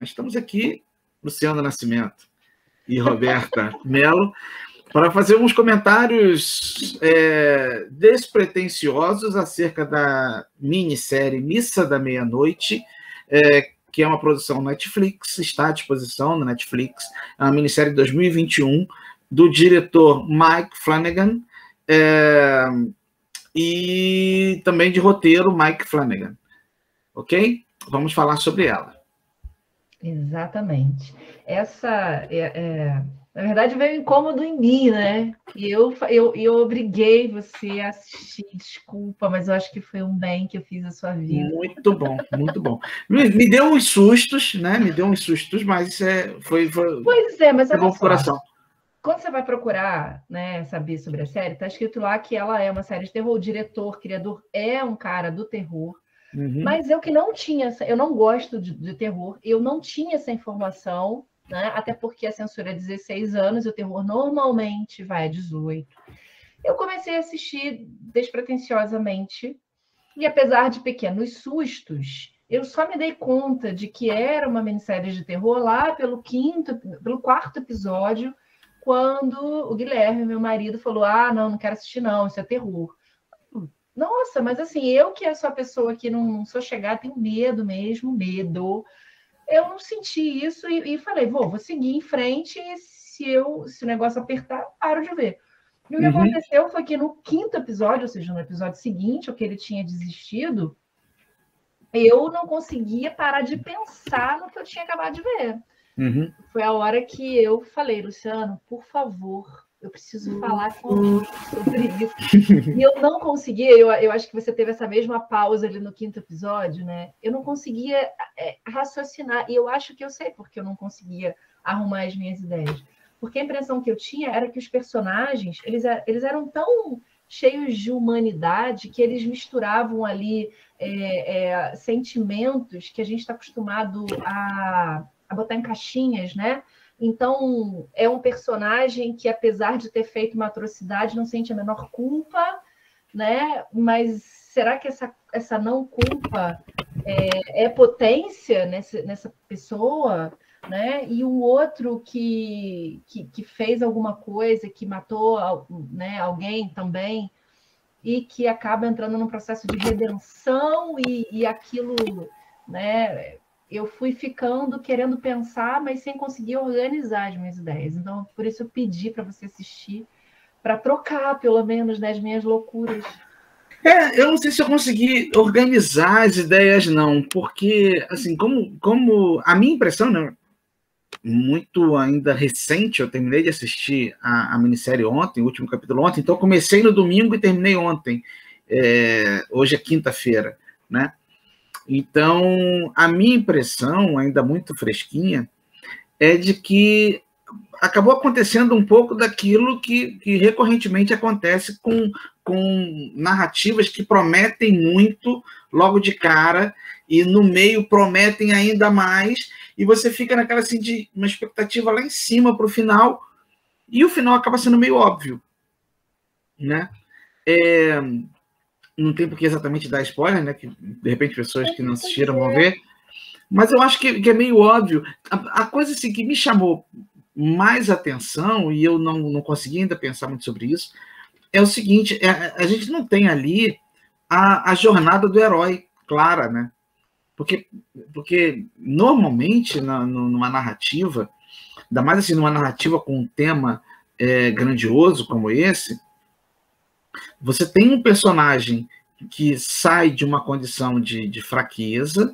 Estamos aqui, Luciano Nascimento e Roberta Mello, para fazer uns comentários despretensiosos acerca da minissérie Missa da Meia-Noite, que é uma produção Netflix, está à disposição na Netflix, é uma minissérie de 2021, do diretor Mike Flanagan, e também de roteiro Mike Flanagan. Ok? Vamos falar sobre ela. Exatamente. Essa, na verdade, veio um incômodo em mim, né? E eu obriguei você a assistir. Desculpa, mas eu acho que foi um bem que eu fiz à sua vida. Muito bom, muito bom. Me deu uns sustos, né? Me deu uns sustos, mas foi Pois é, mas olha bom só. coração. Quando você vai procurar, né, saber sobre a série, tá escrito lá que ela é uma série de terror. O diretor, criador, é um cara do terror. Uhum. Mas eu que não tinha, eu não gosto de terror, eu não tinha essa informação, né? Até porque a censura é 16 anos, e o terror normalmente vai a 18. Eu comecei a assistir despretensiosamente, e apesar de pequenos sustos, eu só me dei conta de que era uma minissérie de terror lá pelo quarto episódio, quando o Guilherme, meu marido, falou: não quero assistir não, isso é terror. Nossa, mas assim, eu que sou a pessoa que não sou chegada, tenho medo mesmo, medo. Eu não senti isso e falei, vou seguir em frente, e se o negócio apertar, paro de ver. E o que aconteceu foi que no quinto episódio, ou seja, no episódio seguinte, o que ele tinha desistido, eu não conseguia parar de pensar no que eu tinha acabado de ver. Uhum. Foi a hora que eu falei, Luciano, por favor, eu preciso falar com alguém sobre isso. E eu não conseguia, eu acho que você teve essa mesma pausa ali no quinto episódio, né? Eu não conseguia raciocinar, e eu acho que eu sei porque eu não conseguia arrumar as minhas ideias. Porque a impressão que eu tinha era que os personagens, eles eram tão cheios de humanidade que eles misturavam ali sentimentos que a gente está acostumado a botar em caixinhas, né? Então, é um personagem que, apesar de ter feito uma atrocidade, não sente a menor culpa, né? Mas será que essa não culpa é potência nessa pessoa, né? E o outro que fez alguma coisa, que matou, né, alguém também, e que acaba entrando num processo de redenção e aquilo, né? Eu fui ficando querendo pensar, mas sem conseguir organizar as minhas ideias. Então, por isso eu pedi para você assistir, para trocar, pelo menos, né, as minhas loucuras. Eu não sei se eu consegui organizar as ideias, não, porque, assim, como a minha impressão, né, muito ainda recente, eu terminei de assistir a minissérie ontem, o último capítulo ontem, então eu comecei no domingo e terminei ontem. Hoje é quinta-feira, né? Então, a minha impressão, ainda muito fresquinha, é de que acabou acontecendo um pouco daquilo que recorrentemente acontece com narrativas que prometem muito logo de cara e no meio prometem ainda mais, e você fica naquela assim, de uma expectativa lá em cima para o final, e o final acaba sendo meio óbvio, né? Não tem por que exatamente dar spoiler, né? Que de repente pessoas que não assistiram vão ver, mas eu acho que é meio óbvio. A coisa assim, que me chamou mais atenção, e eu não consegui ainda pensar muito sobre isso, é o seguinte: a gente não tem ali a jornada do herói clara, né? Porque normalmente numa narrativa, ainda mais assim, numa narrativa com um tema grandioso como esse, você tem um personagem que sai de uma condição de fraqueza,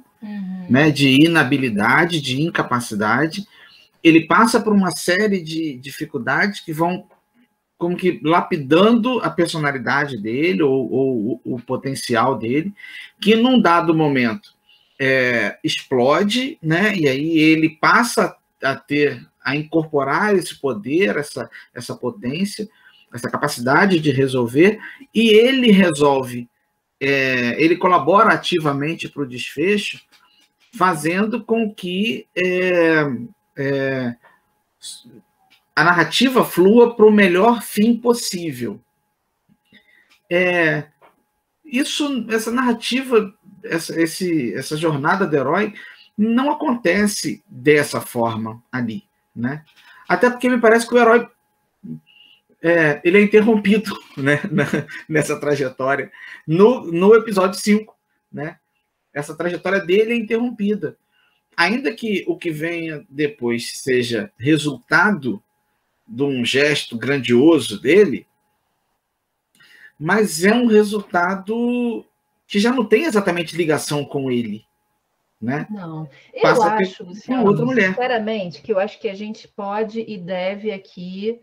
né, de inabilidade, de incapacidade, ele passa por uma série de dificuldades que vão como que lapidando a personalidade dele ou o potencial dele, que num dado momento explode, né? E aí ele passa a incorporar esse poder, essa potência, essa capacidade de resolver, e ele resolve, ele colabora ativamente para o desfecho, fazendo com que a narrativa flua para o melhor fim possível. Essa narrativa, essa jornada do herói, não acontece dessa forma ali, né? Até porque me parece que o herói ele é interrompido, né, nessa trajetória no episódio 5, né? Essa trajetória dele é interrompida. Ainda que o que venha depois seja resultado de um gesto grandioso dele, mas é um resultado que já não tem exatamente ligação com ele, né? Não, eu Passa acho, com Luciano, outra mulher. sinceramente, que eu acho que a gente pode e deve aqui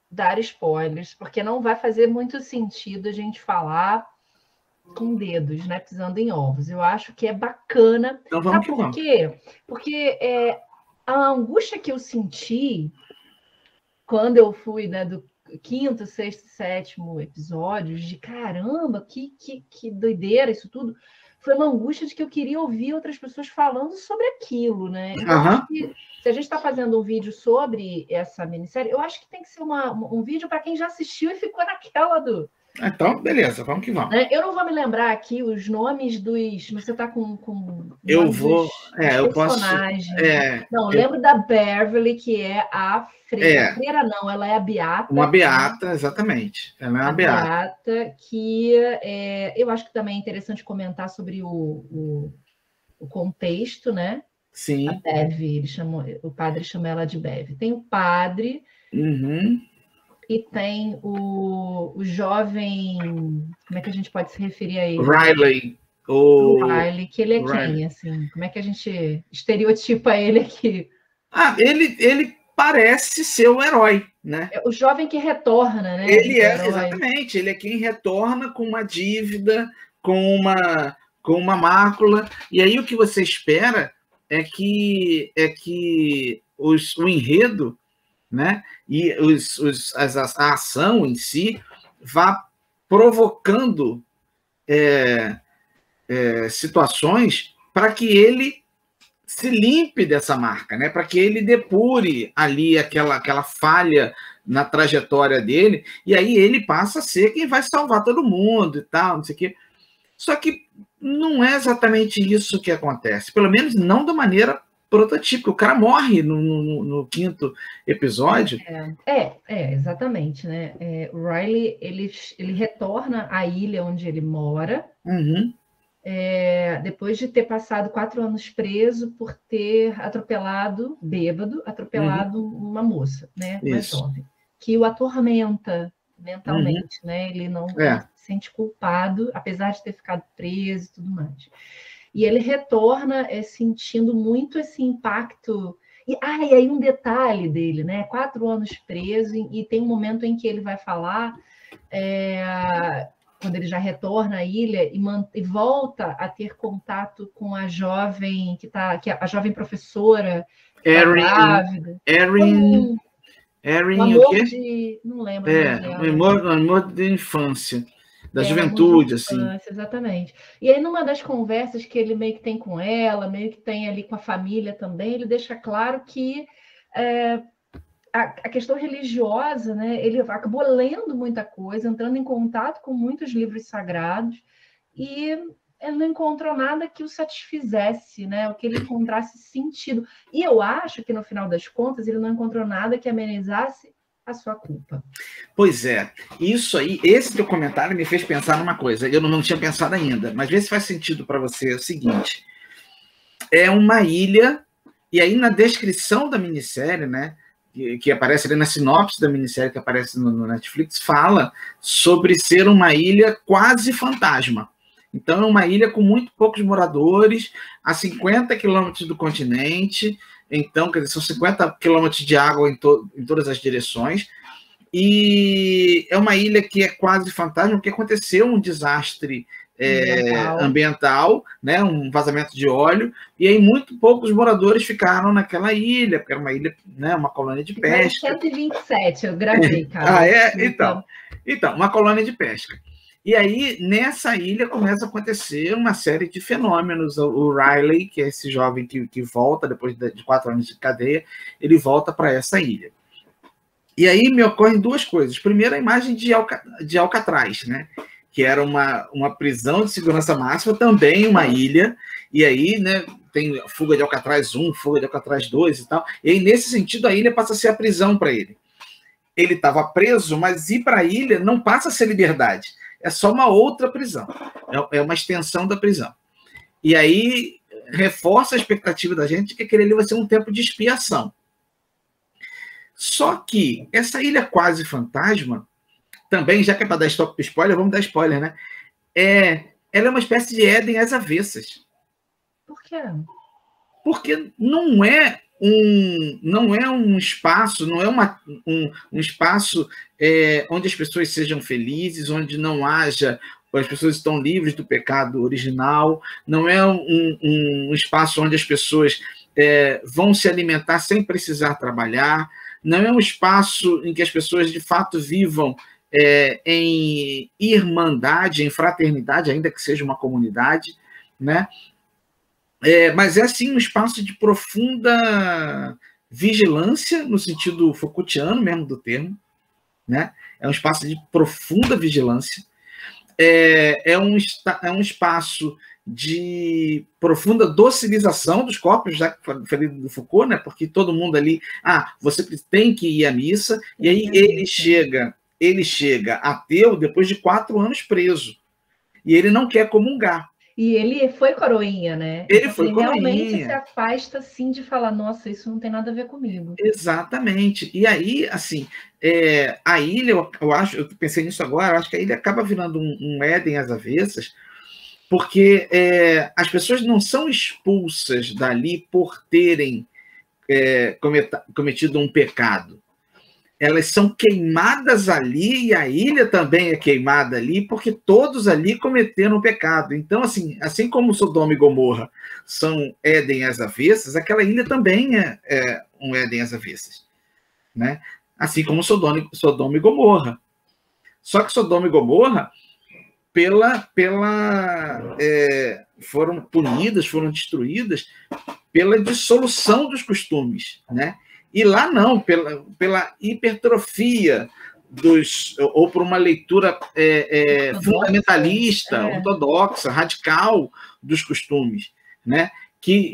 dar spoilers, porque não vai fazer muito sentido a gente falar com dedos, né, pisando em ovos. Eu acho que é bacana. Então vamos Sabe por vamos. quê? Porque a angústia que eu senti quando eu fui, né, do quinto, sexto, sétimo episódios, de caramba, que doideira isso tudo, foi uma angústia de que eu queria ouvir outras pessoas falando sobre aquilo, né? Então, acho que se a gente está fazendo um vídeo sobre essa minissérie, eu acho que tem que ser um vídeo para quem já assistiu e ficou naquela do... Então, beleza, vamos que vamos. Eu não vou me lembrar aqui os nomes dos... Você está com eu vou... dos eu posso... Não, lembro da Beverly, que é a freira. A freira não, ela é a beata. Uma beata, exatamente. Ela é uma beata, que eu acho que também é interessante comentar sobre o contexto, né? Sim. A Bev, o padre chama ela de Bev. Tem o padre... E tem o jovem... Como é que a gente pode se referir a ele? Riley. O Riley, que ele é quem, assim? Como é que a gente estereotipa ele aqui? Ele parece ser o herói, né? É o jovem que retorna, né? Ele exatamente. Ele é quem retorna com uma dívida, com uma mácula. E aí o que você espera é que o enredo, né? E a ação em si vá provocando situações para que ele se limpe dessa marca, né? Para que ele depure ali aquela falha na trajetória dele, e aí ele passa a ser quem vai salvar todo mundo e tal, não sei o quê. Só que não é exatamente isso que acontece, pelo menos não da maneira prototípica. O cara morre no quinto episódio. Exatamente, né? O Riley, ele retorna à ilha onde ele mora, depois de ter passado 4 anos preso por ter atropelado, bêbado, uma moça, né? Uma jovem, que o atormenta mentalmente, né? Ele não se sente culpado, apesar de ter ficado preso e tudo mais. E ele retorna sentindo muito esse impacto. E aí um detalhe dele, né? 4 anos preso, e tem um momento em que ele vai falar, quando ele já retorna à ilha e volta a ter contato com a jovem a jovem professora grávida. Erin, o quê? Não lembro. O amor de infância. Da juventude, assim. Exatamente. E aí, numa das conversas que ele meio que tem com ela, meio que tem ali com a família também, ele deixa claro que a questão religiosa, né, ele acabou lendo muita coisa, entrando em contato com muitos livros sagrados, e ele não encontrou nada que o satisfizesse, né, o que ele encontrasse sentido. E eu acho que, no final das contas, ele não encontrou nada que amenizasse a sua culpa. Pois é, isso aí, esse teu comentário me fez pensar numa coisa, eu não tinha pensado ainda, mas vê se faz sentido para você. É o seguinte, é uma ilha, e aí na descrição da minissérie, né, que aparece ali na sinopse da minissérie que aparece no Netflix, fala sobre ser uma ilha quase fantasma. Então é uma ilha com muito poucos moradores, a 50 quilômetros do continente. Então, quer dizer, são 50 quilômetros de água em todas as direções. E é uma ilha que é quase fantasma, porque aconteceu um desastre ambiental, né, um vazamento de óleo, e aí muito poucos moradores ficaram naquela ilha, porque era uma ilha, né, uma colônia de pesca. 127, eu gravei, cara. Então, uma colônia de pesca. E aí, nessa ilha, começa a acontecer uma série de fenômenos. O Riley, que é esse jovem que volta, depois de 4 anos de cadeia, ele volta para essa ilha. E aí me ocorrem 2 coisas. Primeiro, a imagem de Alcatraz, né? Que era uma prisão de segurança máxima, também uma ilha. E aí, né, tem fuga de Alcatraz 1, fuga de Alcatraz 2 e tal. E aí, nesse sentido, a ilha passa a ser a prisão para ele. Ele estava preso, mas ir para a ilha não passa a ser liberdade. É só uma outra prisão. É uma extensão da prisão. E aí reforça a expectativa da gente de que aquele ali vai ser um tempo de expiação. Só que essa ilha quase fantasma, também, já que é para dar spoiler, vamos dar spoiler, né? Ela é uma espécie de Éden às avessas. Por quê? Porque não é um espaço, não é um espaço onde as pessoas sejam felizes, onde não haja, as pessoas estão livres do pecado original, não é um espaço onde as pessoas vão se alimentar sem precisar trabalhar, não é um espaço em que as pessoas de fato vivam em irmandade, em fraternidade, ainda que seja uma comunidade, né? Mas é, sim, um espaço de profunda vigilância, no sentido Foucaultiano mesmo do termo, né? É um espaço de profunda vigilância, é um espaço de profunda docilização dos corpos, já que falei do Foucault, né? Porque todo mundo ali, você tem que ir à missa, e aí ele chega ateu depois de 4 anos preso, e ele não quer comungar. E ele foi coroinha, né? Ele foi coroinha. Realmente se afasta, assim, de falar, nossa, isso não tem nada a ver comigo. Exatamente. E aí, assim, a ilha, eu pensei nisso agora, eu acho que a ilha acaba virando um Éden às avessas, porque as pessoas não são expulsas dali por terem cometido um pecado. Elas são queimadas ali, e a ilha também é queimada ali, porque todos ali cometeram pecado. Então, assim como Sodoma e Gomorra são Éden às avessas, aquela ilha também é um Éden às avessas, né? Assim como Sodoma e Gomorra. Só que Sodoma e Gomorra foram punidas, foram destruídas pela dissolução dos costumes, né? E lá não, pela hipertrofia ou por uma leitura fundamentalista, ortodoxa, radical dos costumes, né? Que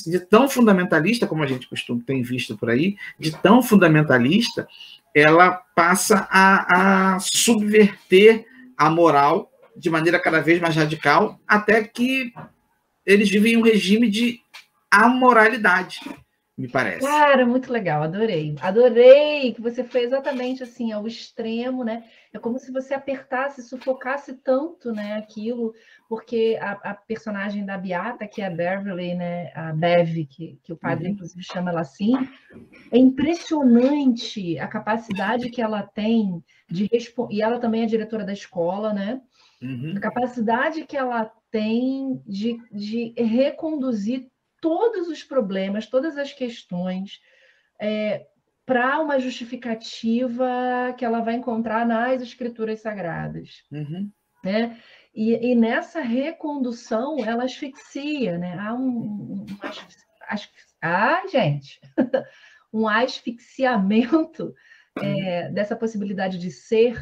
de tão fundamentalista, como a gente tem visto por aí, de tão fundamentalista, ela passa a subverter a moral de maneira cada vez mais radical, até que eles vivem um regime de amoralidade, me parece. Cara, muito legal, adorei. Adorei que você foi exatamente assim, ao extremo, né? É como se você apertasse, sufocasse tanto, né, aquilo, porque a personagem da Beata, que é a Beverly, né, a Bev, que o padre, inclusive, chama ela assim, é impressionante a capacidade que ela tem de responder, e ela também é diretora da escola, né? A capacidade que ela tem de reconduzir todos os problemas, todas as questões, para uma justificativa que ela vai encontrar nas escrituras sagradas. Né? E nessa recondução, ela asfixia, né? Há gente, um asfixiamento dessa possibilidade de ser,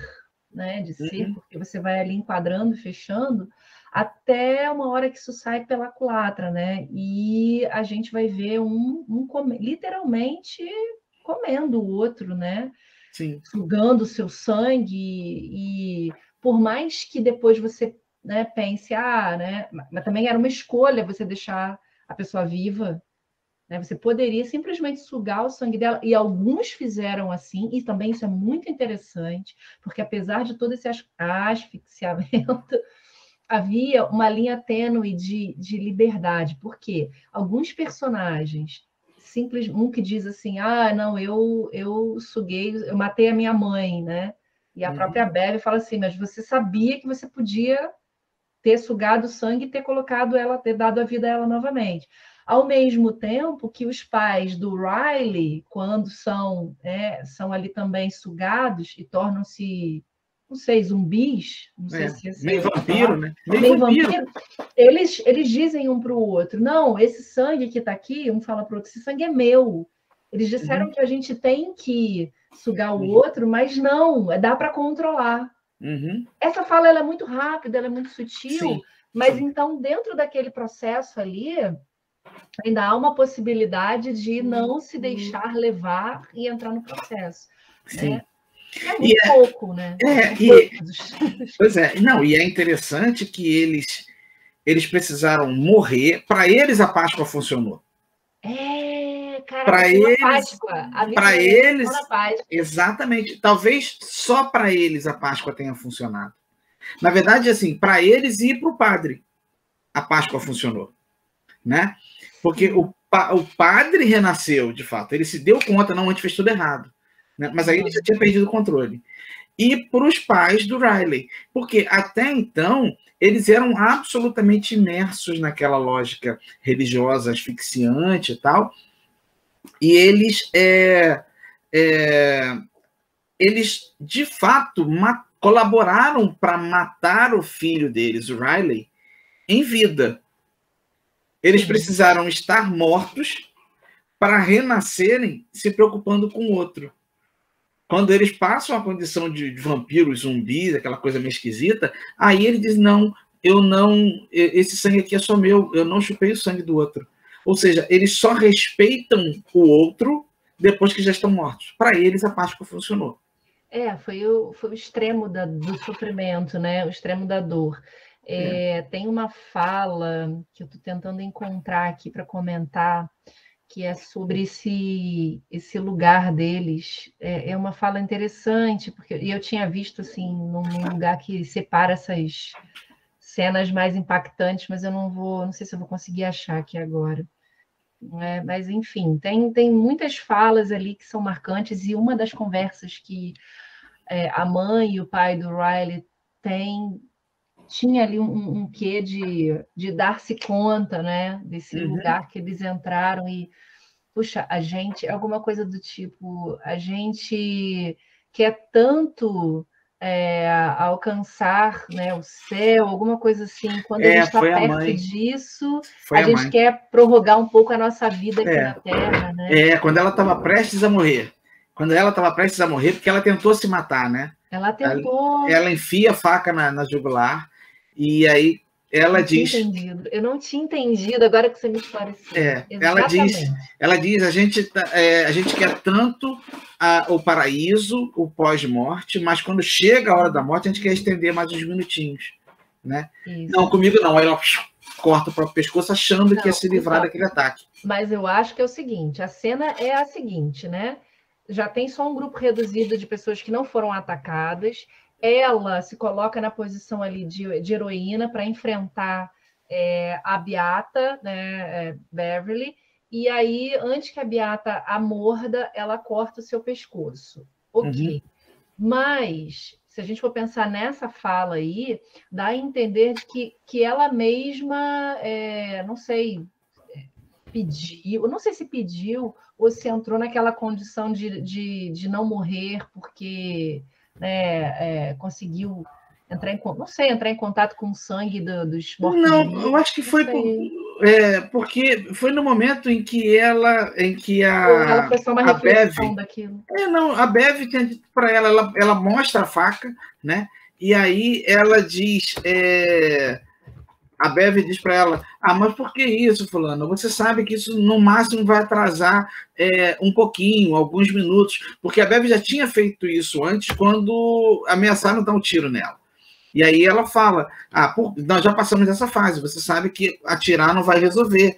né? De ser, porque você vai ali enquadrando, fechando, até uma hora que isso sai pela culatra, né? E a gente vai ver literalmente comendo o outro, né? Sim. Sugando o seu sangue, e por mais que depois você, né, pense, né? Mas também era uma escolha você deixar a pessoa viva, né? Você poderia simplesmente sugar o sangue dela, e alguns fizeram assim, e também isso é muito interessante, porque apesar de todo esse asfixiamento, havia uma linha tênue de liberdade, porque alguns personagens, um que diz assim, não, eu suguei, eu matei a minha mãe, né? E a própria Bev fala assim, mas você sabia que você podia ter sugado o sangue e ter colocado ela, ter dado a vida a ela novamente. Ao mesmo tempo que os pais do Riley, quando são ali também sugados e tornam-se, não sei, zumbis, não sei se é meio vampiro, né? Meio vampiro. Eles dizem um para o outro, não, esse sangue que está aqui, um fala para o outro, esse sangue é meu. Eles disseram que a gente tem que sugar o outro, mas não, dá para controlar. Essa fala ela é muito rápida, ela é muito sutil, mas então, dentro daquele processo ali, ainda há uma possibilidade de não se deixar levar e entrar no processo. Sim. Né? É muito pouco, né? Pois é, não, e é interessante que eles precisaram morrer, para eles a Páscoa funcionou. Para eles, Páscoa. Para eles, Páscoa. Exatamente. Talvez só para eles a Páscoa tenha funcionado. Na verdade, assim, para eles e para o padre, a Páscoa funcionou, né? Porque o padre renasceu, de fato. Ele se deu conta, não, a gente fez tudo errado. Né? Mas aí ele já tinha perdido o controle. E para os pais do Riley. Porque até então, eles eram absolutamente imersos naquela lógica religiosa asfixiante e tal. E eles de fato, colaboraram para matar o filho deles, o Riley, em vida. Eles precisaram estar mortos para renascerem se preocupando com o outro. Quando eles passam a condição de vampiros, zumbis, aquela coisa meio esquisita, aí ele diz, não, esse sangue aqui é só meu, eu não chupei o sangue do outro. Ou seja, eles só respeitam o outro depois que já estão mortos. Para eles, a Páscoa funcionou. Foi o extremo do sofrimento, né? O extremo da dor. Tem uma fala que eu estou tentando encontrar aqui para comentar, que é sobre esse lugar deles. É uma fala interessante, porque eu tinha visto assim, num lugar que separa essas cenas mais impactantes, mas eu não sei se eu vou conseguir achar aqui agora. Mas, enfim, tem muitas falas ali que são marcantes, e uma das conversas que a mãe e o pai do Riley tinha ali um quê de dar-se conta, né, desse lugar que eles entraram e, puxa, alguma coisa do tipo, a gente quer tanto alcançar, né, o céu, alguma coisa assim, quando a gente está perto disso, a gente quer prorrogar um pouco a nossa vida aqui na Terra, né? Quando ela estava prestes a morrer. Quando ela estava prestes a morrer, porque ela tentou se matar, né? Ela tentou. Ela enfia a faca na jugular, e aí ela diz... Eu não tinha entendido, agora que você me esclareceu. Ela diz, a gente quer tanto o paraíso, o pós-morte, mas quando chega a hora da morte, a gente quer estender mais uns minutinhos, né? Não, comigo não. Aí ela corta o próprio pescoço, achando que ia se livrar daquele ataque. Mas eu acho que é o seguinte, a cena é a seguinte, né? Já tem só um grupo reduzido de pessoas que não foram atacadas. Ela se coloca na posição ali de heroína para enfrentar a Beata, né, Beverly, e aí, antes que a Beata a morda, ela corta o seu pescoço. Ok. Mas, se a gente for pensar nessa fala aí, dá a entender que ela mesma, não sei, pediu, não sei se pediu ou se entrou naquela condição de não morrer porque, né, conseguiu entrar em contato com o sangue dos mortos. Não, eu acho que foi porque foi no momento em que ela foi só uma reflexão daquilo. A Bev tem dito para ela mostra a faca, né? E aí ela diz, a Bev diz para ela, mas por que isso, fulano? Você sabe que isso no máximo vai atrasar um pouquinho, alguns minutos, porque a Bev já tinha feito isso antes, quando ameaçaram dar um tiro nela. E aí ela fala, nós já passamos dessa fase, você sabe que atirar não vai resolver,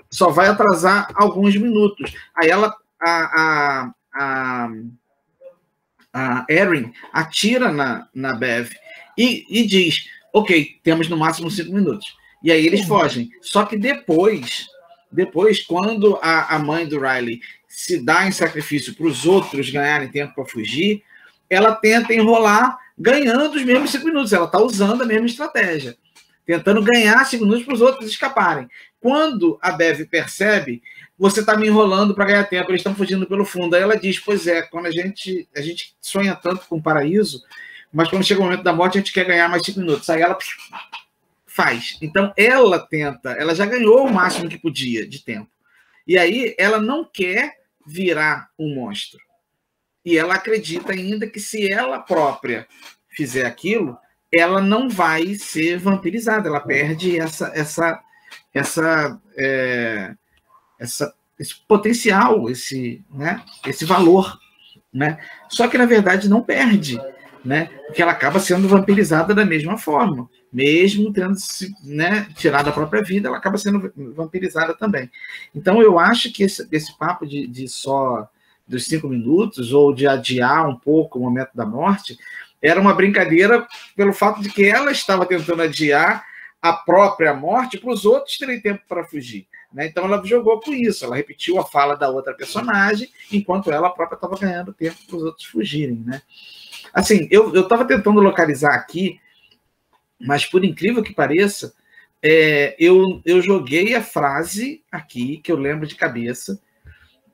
só vai atrasar alguns minutos. Aí ela, a Erin atira na Bev e diz, ok, temos no máximo 5 minutos. E aí eles fogem. Só que depois, quando a mãe do Riley se dá em sacrifício para os outros ganharem tempo para fugir, ela tenta enrolar ganhando os mesmos 5 minutos. Ela está usando a mesma estratégia, tentando ganhar 5 minutos para os outros escaparem. Quando a Bev percebe, você está me enrolando para ganhar tempo, eles estão fugindo pelo fundo. Aí ela diz, pois é, quando a gente sonha tanto com o paraíso, mas quando chega o momento da morte, a gente quer ganhar mais 5 minutos. Aí ela faz. Então, ela já ganhou o máximo que podia de tempo. E aí, ela não quer virar um monstro. E ela acredita ainda que se ela própria fizer aquilo, ela não vai ser vampirizada, ela perde esse potencial, né, esse valor, né? Só que, na verdade, não perde, né? Porque ela acaba sendo vampirizada da mesma forma. Mesmo tendo né, tirado a própria vida, ela acaba sendo vampirizada também. Então, eu acho que esse papo de só dos 5 minutos, ou de adiar um pouco o momento da morte, era uma brincadeira pelo fato de que ela estava tentando adiar a própria morte para os outros terem tempo para fugir. Né? Então, ela jogou com isso, ela repetiu a fala da outra personagem, enquanto ela própria estava ganhando tempo para os outros fugirem. Né? Assim, eu estava tentando localizar aqui, mas por incrível que pareça, eu joguei a frase aqui, que eu lembro de cabeça,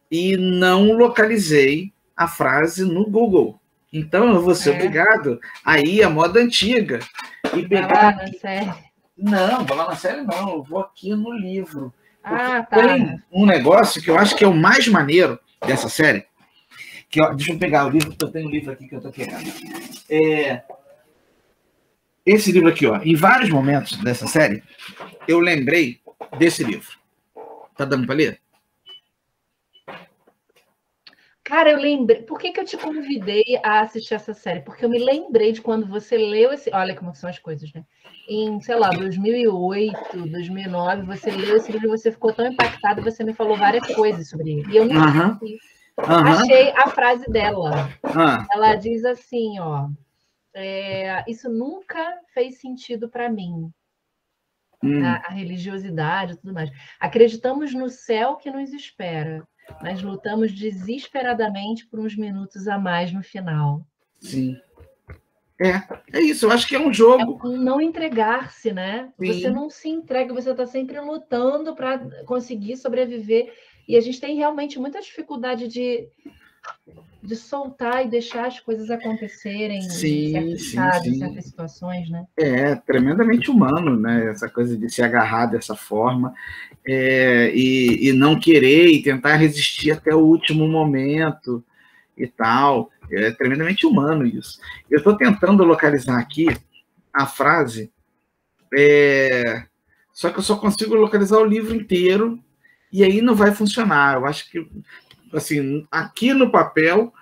e não localizei a frase no Google. Então, eu vou ser obrigado a ir à moda antiga. E pegar na série. Não, vou lá na série não, eu vou aqui no livro. Tá. Tem um negócio que eu acho que é o mais maneiro dessa série, que, ó, deixa eu pegar o livro, eu tenho um livro aqui que eu estou querendo. Esse livro aqui, ó, em vários momentos dessa série, eu lembrei desse livro. Tá dando para ler? Cara, eu lembrei. Por que eu te convidei a assistir essa série? Porque eu me lembrei de quando você leu esse. Olha como são as coisas, né? Em, sei lá, 2008, 2009, você leu esse livro e você ficou tão impactado, você me falou várias coisas sobre ele. E eu não esqueci. Achei a frase dela. Ela diz assim, ó. Isso nunca fez sentido para mim. A religiosidade e tudo mais. Acreditamos no céu que nos espera, mas lutamos desesperadamente por uns minutos a mais no final. Sim. É isso, eu acho que é um jogo. É não entregar-se, né? Sim. Você não se entrega, você está sempre lutando para conseguir sobreviver. E a gente tem realmente muita dificuldade de soltar e deixar as coisas acontecerem em certos casos, em certas situações, né? É tremendamente humano, né? Essa coisa de se agarrar dessa forma e não querer e tentar resistir até o último momento e tal. É tremendamente humano isso. Eu estou tentando localizar aqui a frase, só que eu só consigo localizar o livro inteiro e aí não vai funcionar. Eu acho que, assim, aqui no papel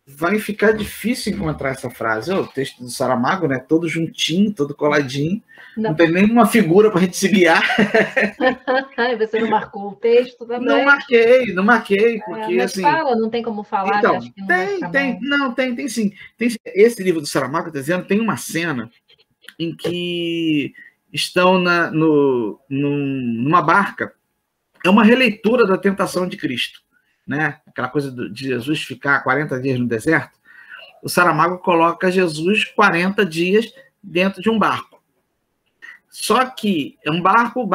vai ficar difícil encontrar essa frase. O texto do Saramago, né? Todo juntinho, todo coladinho. Não tem nenhuma figura para a gente se guiar. Você não marcou o texto também? Não marquei, porque mas assim... fala, não tem como falar? Então, acho que não tem sim. Esse livro do Saramago, está dizendo, tem uma cena em que estão numa barca. É uma releitura da tentação de Cristo. Né? Aquela coisa de Jesus ficar 40 dias no deserto, o Saramago coloca Jesus 40 dias dentro de um barco. Só que é um barco,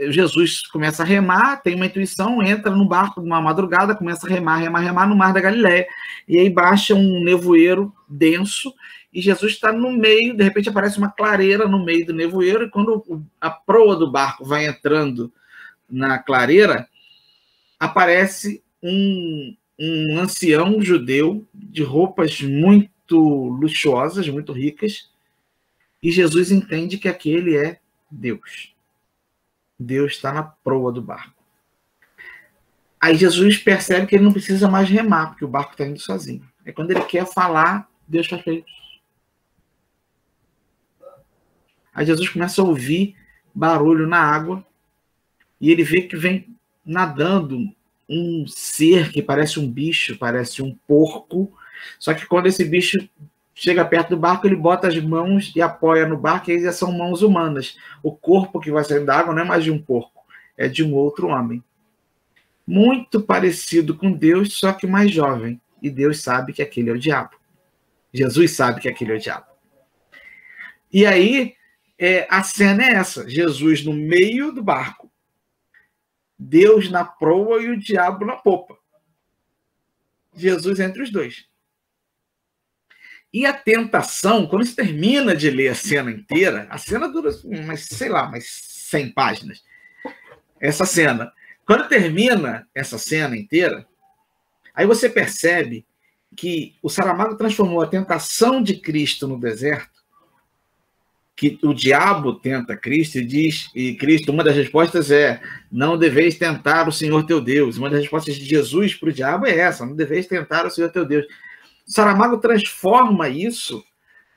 Jesus começa a remar, tem uma intuição, entra no barco numa madrugada, começa a remar no Mar da Galileia, e aí baixa um nevoeiro denso, e Jesus está no meio, de repente aparece uma clareira no meio do nevoeiro, e quando a proa do barco vai entrando na clareira, aparece um ancião judeu de roupas muito luxuosas, muito ricas, e Jesus entende que aquele é Deus. Deus está na proa do barco. Aí Jesus percebe que ele não precisa mais remar, porque o barco está indo sozinho. Aí quando ele quer falar, Deus faz isso. Aí Jesus começa a ouvir barulho na água, e ele vê que vem nadando um ser que parece um bicho, parece um porco, só que quando esse bicho chega perto do barco, ele bota as mãos e apoia no barco, e aí já são mãos humanas. O corpo que vai sair da água não é mais de um porco, é de um outro homem. Muito parecido com Deus, só que mais jovem. E Deus sabe que aquele é o diabo. Jesus sabe que aquele é o diabo. E aí, a cena é essa. Jesus no meio do barco, Deus na proa e o diabo na popa. Jesus entre os dois. E a tentação, quando você termina de ler a cena inteira, a cena dura, umas 100 páginas. Essa cena. Quando termina essa cena inteira, aí você percebe que o Saramago transformou a tentação de Cristo no deserto, que o diabo tenta Cristo e diz, e Cristo, uma das respostas é: não deveis tentar o Senhor teu Deus. Uma das respostas de Jesus para o diabo é essa: não deveis tentar o Senhor teu Deus. Saramago transforma isso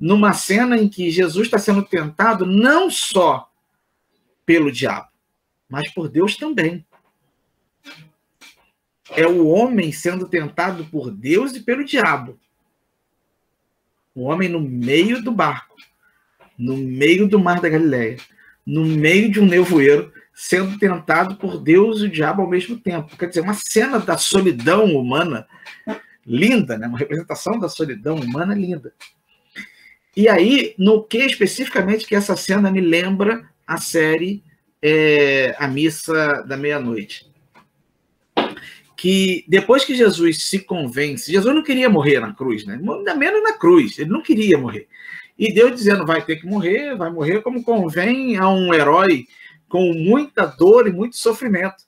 numa cena em que Jesus está sendo tentado não só pelo diabo, mas por Deus também. É o homem sendo tentado por Deus e pelo diabo. O homem no meio do barco, no meio do mar da Galileia, no meio de um nevoeiro, sendo tentado por Deus e o diabo ao mesmo tempo. Quer dizer, uma cena da solidão humana linda, né? Uma representação da solidão humana linda. E aí, no que especificamente que essa cena me lembra a série A Missa da Meia-Noite. Que depois que Jesus se convence, Jesus não queria morrer na cruz, né? Ainda menos na cruz, ele não queria morrer. E Deus dizendo, vai ter que morrer, vai morrer como convém a um herói com muita dor e muito sofrimento.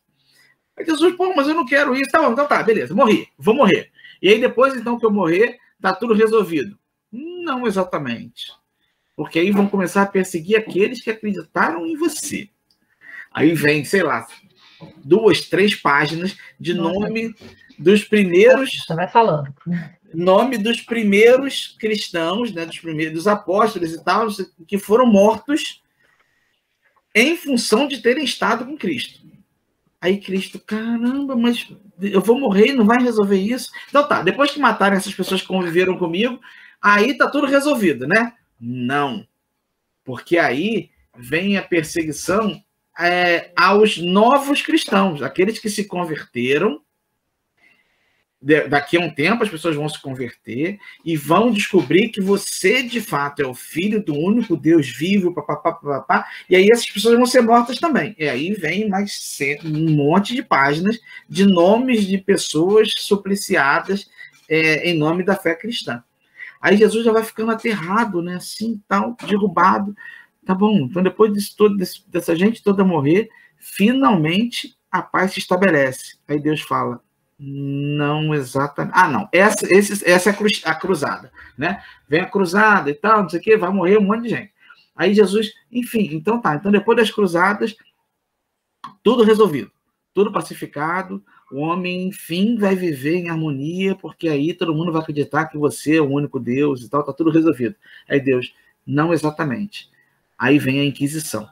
Aí Jesus, pô, mas eu não quero isso. Tá bom, então tá, beleza, morri, vou morrer. E aí depois, então, que eu morrer, tá tudo resolvido. Não exatamente. Porque aí vão começar a perseguir aqueles que acreditaram em você. Aí vem, sei lá, 2, 3 páginas de nome dos primeiros... Você vai falando. Nome dos primeiros cristãos, né, dos apóstolos e tal, que foram mortos em função de terem estado com Cristo. Aí Cristo, caramba, mas eu vou morrer e não vai resolver isso? Então tá, depois que mataram essas pessoas que conviveram comigo, aí tá tudo resolvido, né? Não. Porque aí vem a perseguição aos novos cristãos, aqueles que se converteram. Daqui a um tempo as pessoas vão se converter e vão descobrir que você de fato é o filho do único Deus vivo, papapá, e aí essas pessoas vão ser mortas também. E aí vem mais um monte de páginas de nomes de pessoas supliciadas em nome da fé cristã. Aí Jesus já vai ficando aterrado, né? Assim, tal, derrubado. Tá bom, então depois dessa gente toda morrer, finalmente a paz se estabelece. Aí Deus fala, não exatamente... Ah, não, essa é a cruzada, né? Vem a cruzada e tal, não sei o quê, vai morrer um monte de gente. Aí Jesus, enfim, então tá. Então depois das cruzadas, tudo resolvido, tudo pacificado, o homem, enfim, vai viver em harmonia, porque aí todo mundo vai acreditar que você é o único Deus e tal, tá tudo resolvido. Aí Deus, não exatamente. Aí vem a Inquisição.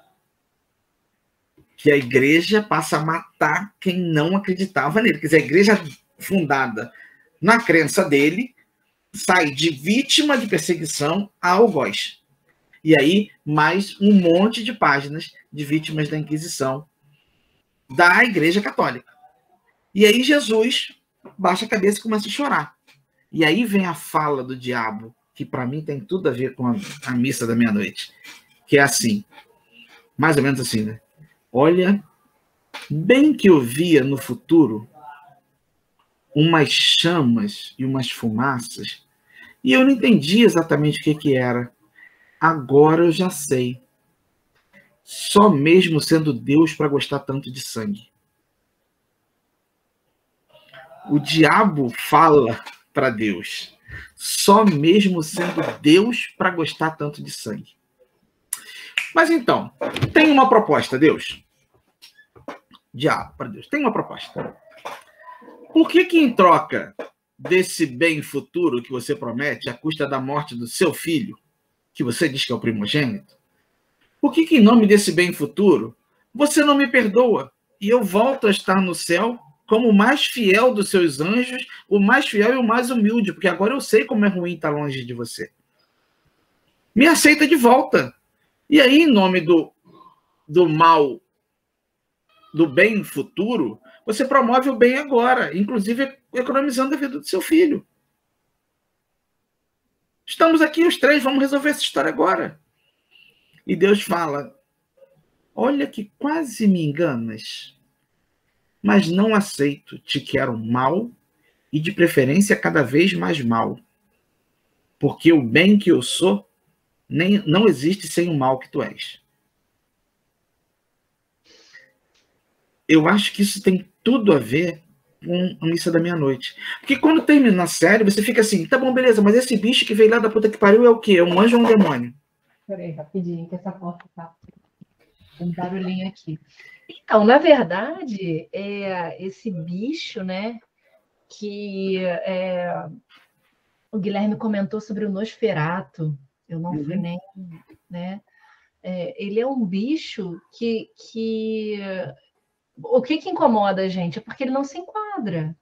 Que a igreja passa a matar quem não acreditava nele. Quer dizer, a igreja fundada na crença dele sai de vítima de perseguição a algoz. E aí, mais um monte de páginas de vítimas da Inquisição da Igreja Católica. E aí Jesus baixa a cabeça e começa a chorar. E aí vem a fala do diabo, que para mim tem tudo a ver com a missa da meia-noite, que é assim, mais ou menos assim, né? Olha, bem que eu via no futuro umas chamas e umas fumaças, e eu não entendi exatamente o que era. Agora eu já sei. Só mesmo sendo Deus para gostar tanto de sangue. O diabo fala para Deus. Só mesmo sendo Deus para gostar tanto de sangue. Mas então, tem uma proposta, Deus. Diabo para Deus. Tem uma proposta. Por que em troca desse bem futuro que você promete, à custa da morte do seu filho, que você diz que é o primogênito, por que em nome desse bem futuro você não me perdoa e eu volto a estar no céu como o mais fiel dos seus anjos, o mais fiel e o mais humilde, porque agora eu sei como é ruim estar longe de você. Me aceita de volta. E aí, em nome do mal, do bem futuro, você promove o bem agora, inclusive economizando a vida do seu filho. Estamos aqui os três, vamos resolver essa história agora. E Deus fala, olha que quase me enganas, mas não aceito, te quero mal e de preferência cada vez mais mal, porque o bem que eu sou não existe sem o mal que tu és. Eu acho que isso tem tudo a ver com a missa da meia-noite. Porque quando termina a série, você fica assim, tá bom, beleza, mas esse bicho que veio lá da puta que pariu é o quê? É um anjo ou um demônio? Peraí, rapidinho, que essa porta tá um barulhinho aqui. Então, na verdade, esse bicho, né, que o Guilherme comentou sobre o Nosferatu, eu não fui nem, né? Ele é um bicho que o que incomoda a gente é porque ele não se enquadra.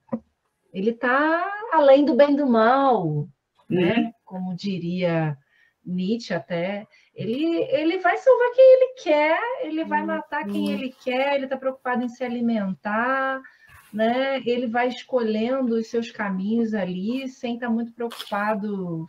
Ele está além do bem e do mal, né? Como diria Nietzsche até. Ele vai salvar quem ele quer, ele vai matar quem ele quer, ele está preocupado em se alimentar, né? Ele vai escolhendo os seus caminhos ali, sem estar muito preocupado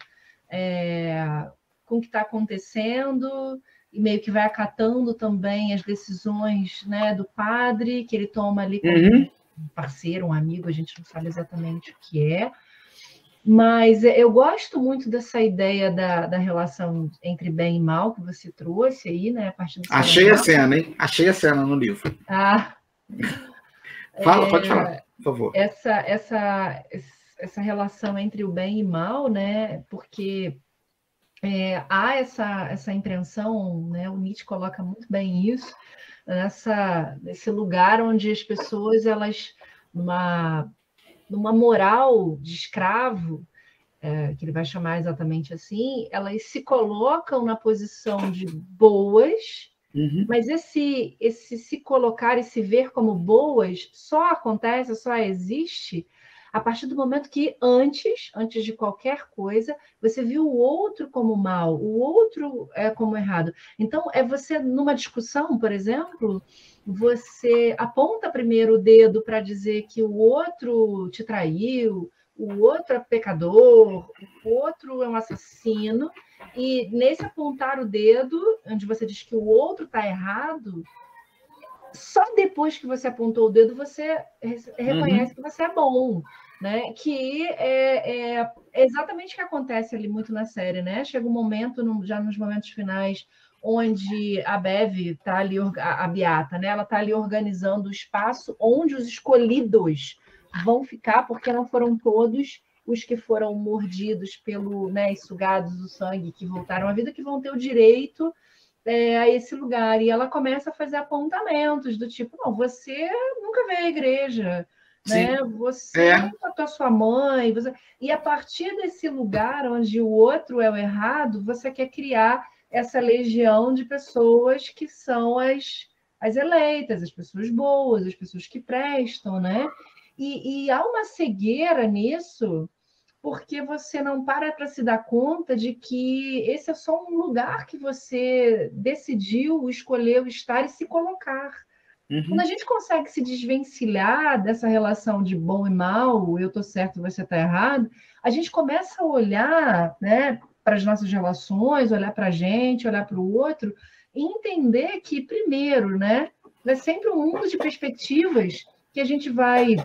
com o que está acontecendo, e meio que vai acatando também as decisões, né, do padre, que ele toma ali como um parceiro, um amigo, a gente não sabe exatamente o que é. Mas eu gosto muito dessa ideia da relação entre bem e mal que você trouxe aí, né? A partir do Achei a cena, hein? Achei a cena no livro. Pode falar, por favor. Essa relação entre o bem e mal, né? Porque há essa impreensão, né? O Nietzsche coloca muito bem isso, nesse lugar onde as pessoas, elas, numa moral de escravo, que ele vai chamar exatamente assim, elas se colocam na posição de boas, mas esse se colocar e se ver como boas só acontece, só existe a partir do momento que antes de qualquer coisa, você viu o outro como mal, o outro como errado. Então, você, numa discussão, por exemplo, você aponta primeiro o dedo para dizer que o outro te traiu, o outro é pecador, o outro é um assassino, e nesse apontar o dedo, onde você diz que o outro está errado, só depois que você apontou o dedo, você reconhece que você é bom, né? Que é exatamente o que acontece ali muito na série, né? Chega um momento, já nos momentos finais, onde a Bev está ali, a Beata, né? Ela está ali organizando o espaço onde os escolhidos vão ficar, porque não foram todos os que foram mordidos pelo, né, e sugados o sangue, que voltaram à vida, que vão ter o direito a esse lugar. E ela começa a fazer apontamentos do tipo, não, você nunca veio à igreja, né? Você matou a sua mãe. E a partir desse lugar onde o outro é o errado, você quer criar essa legião de pessoas que são as eleitas, as pessoas boas, as pessoas que prestam, né? E há uma cegueira nisso, porque você não para se dar conta de que esse é só um lugar que você decidiu, escolheu estar e se colocar. Quando a gente consegue se desvencilhar dessa relação de bom e mal, eu estou certo, você está errado, a gente começa a olhar, né, para as nossas relações, olhar para a gente, olhar para o outro, e entender que, primeiro, né, é sempre um mundo de perspectivas que a gente vai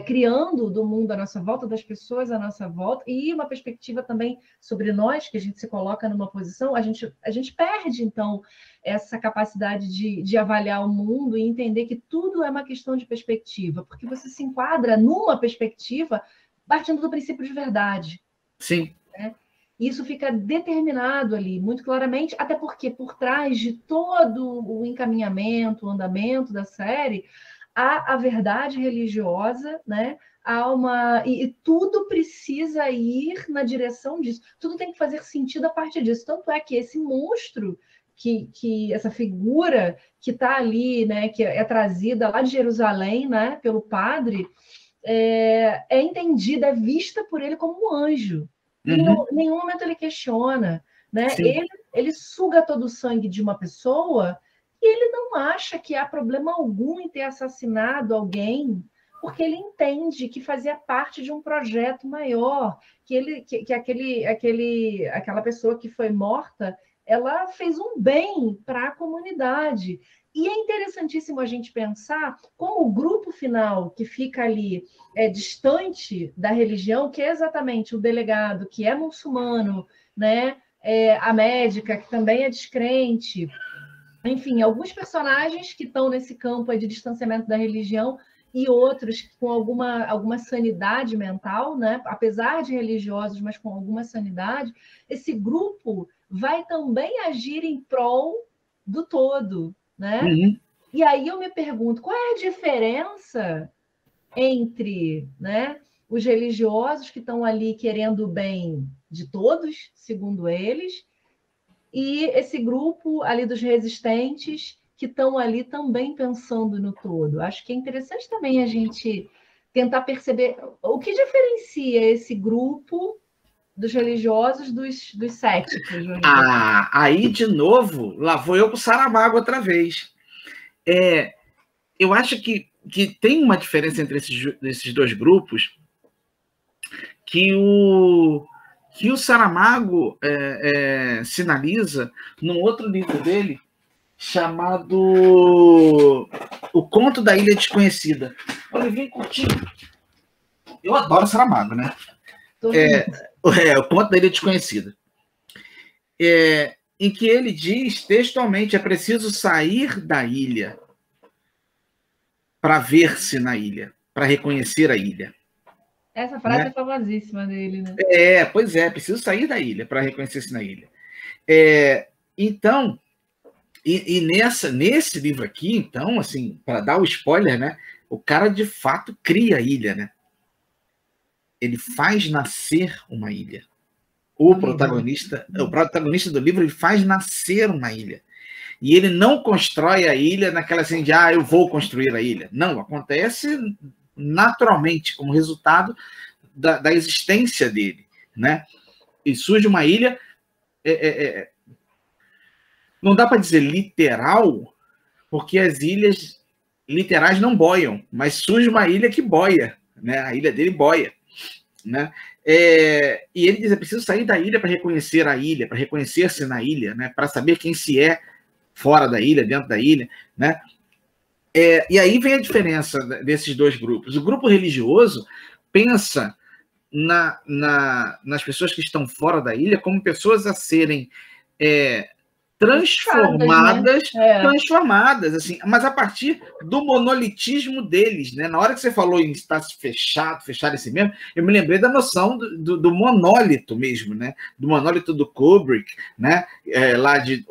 criando do mundo à nossa volta, das pessoas à nossa volta, e uma perspectiva também sobre nós, que a gente se coloca numa posição, a gente perde, então, essa capacidade de avaliar o mundo e entender que tudo é uma questão de perspectiva, porque você se enquadra numa perspectiva partindo do princípio de verdade. Sim. Né? Isso fica determinado ali, muito claramente, até porque por trás de todo o encaminhamento, o andamento da série, há a verdade religiosa, né? E tudo precisa ir na direção disso. Tudo tem que fazer sentido a partir disso. Tanto é que esse monstro, que essa figura que está ali, né? Que é trazida lá de Jerusalém, né? Pelo padre, é entendida, é vista por ele como um anjo. Em nenhum momento ele questiona, né? Ele suga todo o sangue de uma pessoa e ele não acha que há problema algum em ter assassinado alguém, porque ele entende que fazia parte de um projeto maior, que aquela pessoa que foi morta, ela fez um bem para a comunidade. E é interessantíssimo a gente pensar como o grupo final que fica ali distante da religião, que é exatamente o delegado, que é muçulmano, né? A médica, que também é descrente, enfim, alguns personagens que estão nesse campo de distanciamento da religião e outros com alguma sanidade mental, né? Apesar de religiosos, mas com alguma sanidade, esse grupo vai também agir em prol do todo, né? Uhum. E aí eu me pergunto, qual é a diferença entre, né, os religiosos que estão ali querendo o bem de todos, segundo eles, e esse grupo ali dos resistentes que estão ali também pensando no todo. Acho que é interessante também a gente tentar perceber o que diferencia esse grupo dos religiosos dos céticos. Aí, de novo, lá vou eu para o Saramago outra vez. Eu acho que tem uma diferença entre esses dois grupos, que o Saramago sinaliza num outro livro dele, chamado O Conto da Ilha Desconhecida. Olha, vem curtinho. Eu adoro Saramago, né? O Conto da Ilha Desconhecida. Em que ele diz textualmente: é preciso sair da ilha para ver-se na ilha, para reconhecer a ilha. Essa frase é famosíssima dele, né? Pois é, preciso sair da ilha para reconhecer-se na ilha. Então, nesse livro aqui, então, assim, para dar o spoiler, né? O cara de fato cria a ilha, né? Ele faz nascer uma ilha. O protagonista do livro, ele faz nascer uma ilha. E ele não constrói a ilha naquela assim de, eu vou construir a ilha. Não, acontece naturalmente, como resultado da existência dele, né? E surge uma ilha, não dá para dizer literal, porque as ilhas literais não boiam, mas surge uma ilha que boia, né? A ilha dele boia, né? E ele diz: é preciso sair da ilha para reconhecer a ilha, para reconhecer-se na ilha, né? Para saber quem se é fora da ilha, dentro da ilha, né? E aí vem a diferença desses dois grupos. O grupo religioso pensa nas pessoas que estão fora da ilha como pessoas a serem transformadas, assim, mas a partir do monolitismo deles, né? Na hora que você falou em estar fechado em si mesmo, eu me lembrei da noção do monólito mesmo, né? Do monólito do Kubrick, né? Lá de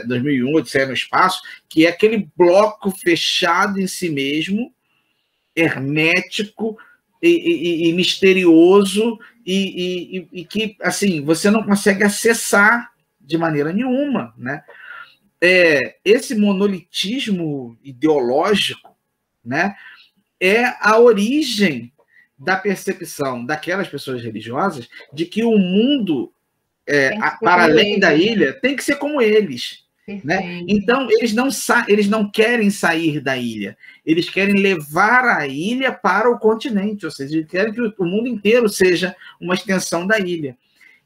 2001, Odisseia no Espaço, que é aquele bloco fechado em si mesmo, hermético e misterioso, e que, assim, você não consegue acessar de maneira nenhuma, né? Esse monolitismo ideológico, né, é a origem da percepção daquelas pessoas religiosas de que o mundo, para além da ilha, tem que ser como eles. Né? Então, eles não querem sair da ilha, eles querem levar a ilha para o continente, ou seja, eles querem que o mundo inteiro seja uma extensão da ilha.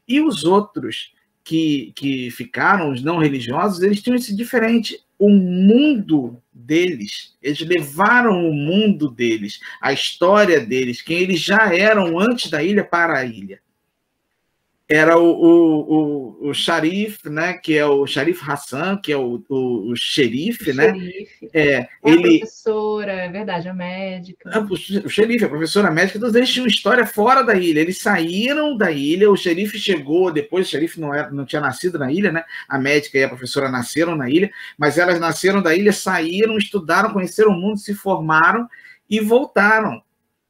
E os outros que ficaram, os não religiosos, eles tinham isso diferente. O mundo deles, eles levaram o mundo deles, a história deles, quem eles já eram antes da ilha, para a ilha. Era o Sharif, né, que é o Sharif Hassan, que é o xerife, né? A professora, é verdade, a médica. O xerife, a professora médica, todos eles tinham história fora da ilha. Eles saíram da ilha, o xerife chegou depois, o xerife não tinha nascido na ilha, né? A médica e a professora nasceram na ilha, mas elas nasceram da ilha, saíram, estudaram, conheceram o mundo, se formaram e voltaram.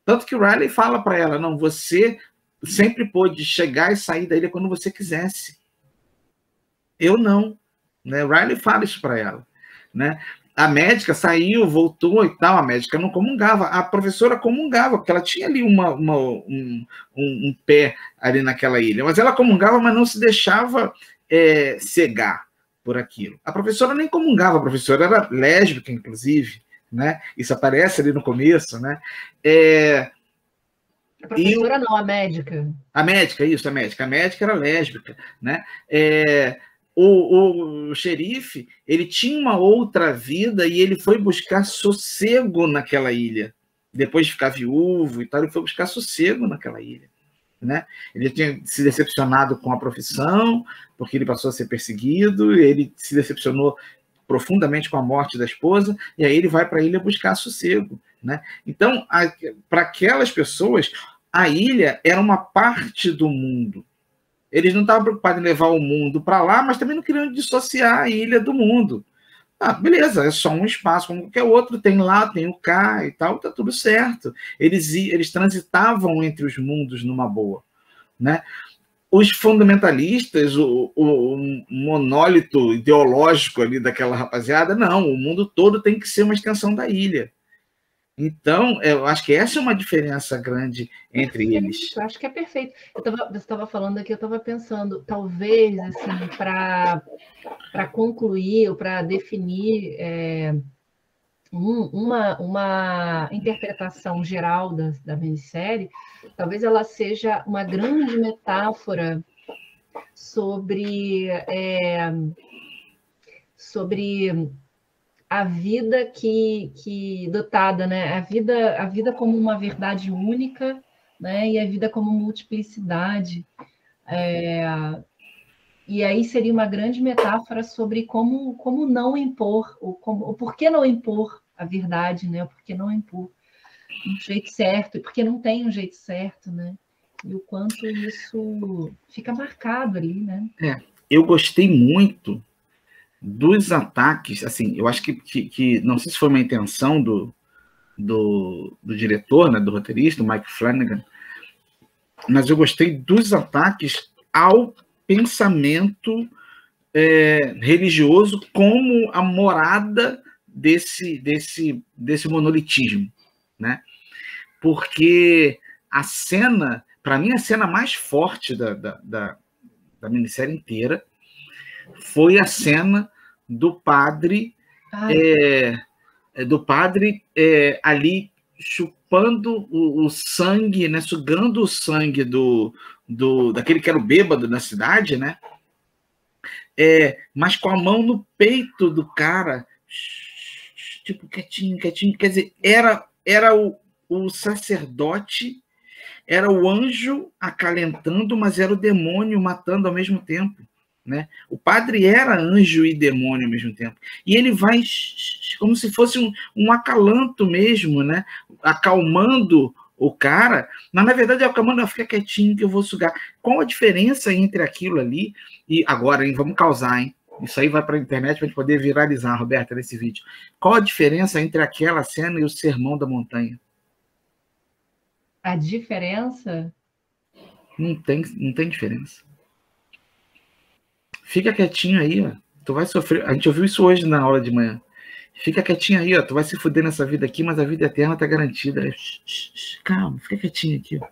Tanto que o Riley fala para ela: não, você sempre pôde chegar e sair da ilha quando você quisesse. Eu não. Né? O Riley fala isso para ela. Né? A médica saiu, voltou e tal, a médica não comungava, a professora comungava, porque ela tinha ali um pé ali naquela ilha, mas ela comungava, mas não se deixava cegar por aquilo. A professora nem comungava, a professora era lésbica, inclusive, né? Isso aparece ali no começo, né? A professora não, a médica. A médica, isso, a médica. A médica era lésbica, né? O xerife, ele tinha uma outra vida e ele foi buscar sossego naquela ilha. Depois de ficar viúvo e tal, ele foi buscar sossego naquela ilha, né? Ele tinha se decepcionado com a profissão, porque ele passou a ser perseguido, ele se decepcionou profundamente com a morte da esposa, e aí ele vai para a ilha buscar sossego, né? Então, para aquelas pessoas, a ilha era uma parte do mundo, Eles não estavam preocupados em levar o mundo para lá, mas também não queriam dissociar a ilha do mundo. Ah, beleza, é só um espaço como qualquer outro, tem lá, tem o cá e tal, tá tudo certo. Eles transitavam entre os mundos numa boa, né? Os fundamentalistas, o monólito ideológico ali daquela rapaziada, não, o mundo todo tem que ser uma extensão da ilha. Então, eu acho que essa é uma diferença grande entre eles. Eu acho que é perfeito. Você estava falando aqui, eu estava pensando, talvez, assim, para concluir ou para definir uma interpretação geral da minissérie, talvez ela seja uma grande metáfora sobre a vida que dotada, né? A vida como uma verdade única, né? E a vida como multiplicidade. E aí seria uma grande metáfora sobre como não impor, o porquê não impor a verdade, né? O porquê não impor um jeito certo, e porque não tem um jeito certo, né? E o quanto isso fica marcado ali, né? Eu gostei muito dos ataques, assim, eu acho que não sei se foi uma intenção do diretor, né, do roteirista, o Mike Flanagan, mas eu gostei dos ataques ao pensamento religioso como a morada desse monolitismo, né? Porque a cena, para mim, a cena mais forte da minissérie inteira foi a cena do padre ali chupando o sangue, né, sugando o sangue daquele que era o bêbado na cidade, né? Mas com a mão no peito do cara, tipo, quietinho, quietinho. Quer dizer, era o sacerdote, era o anjo acalentando, mas era o demônio matando ao mesmo tempo, né? O padre era anjo e demônio ao mesmo tempo. E ele vai como se fosse um acalanto mesmo, né? Acalmando o cara, mas na verdade acalmando, fica quietinho que eu vou sugar. Qual a diferença entre aquilo ali e agora, hein? Vamos causar, hein? Isso aí vai para a internet para a gente poder viralizar, Roberta, nesse vídeo. Qual a diferença entre aquela cena e o Sermão da Montanha? A diferença? Não tem diferença. Fica quietinho aí, ó. Tu vai sofrer. A gente ouviu isso hoje na aula de manhã. Fica quietinho aí, ó. Tu vai se fuder nessa vida aqui, mas a vida eterna tá garantida. Calma, fica quietinho aqui, ó.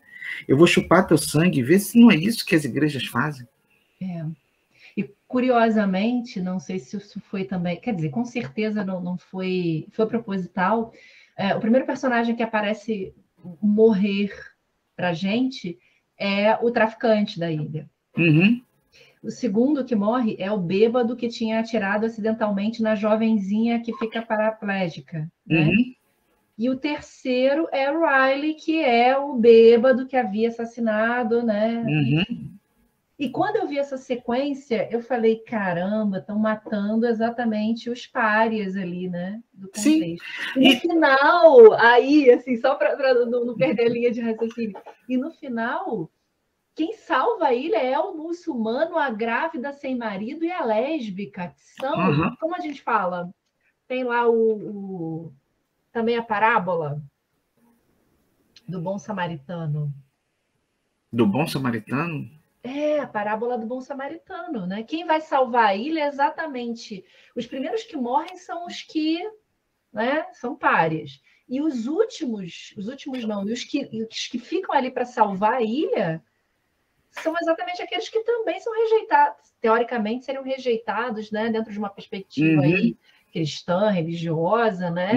Eu vou chupar teu sangue, ver se não é isso que as igrejas fazem. E curiosamente, não sei se isso foi também, quer dizer, com certeza não foi proposital. O primeiro personagem que aparece morrer pra gente é o traficante da ilha. Uhum. O segundo que morre é o bêbado que tinha atirado acidentalmente na jovenzinha que fica paraplégica, né? Uhum. E o terceiro é o Riley, que é o bêbado que havia assassinado, né? Uhum. E quando eu vi essa sequência, eu falei, caramba, estão matando exatamente os párias ali, né? Do contexto. Sim. E no final, aí, assim, só para não perder a linha de raciocínio, e no final, quem salva a ilha é o muçulmano, a grávida sem marido e a lésbica, que são, como a gente fala, tem lá também a parábola do bom samaritano. Do bom samaritano? A parábola do bom samaritano, né? Quem vai salvar a ilha é exatamente... Os primeiros que morrem são os que, né, são párias. E os últimos não, e os que ficam ali para salvar a ilha são exatamente aqueles que também são rejeitados. Teoricamente, seriam rejeitados, né, dentro de uma perspectiva aí cristã, religiosa, né?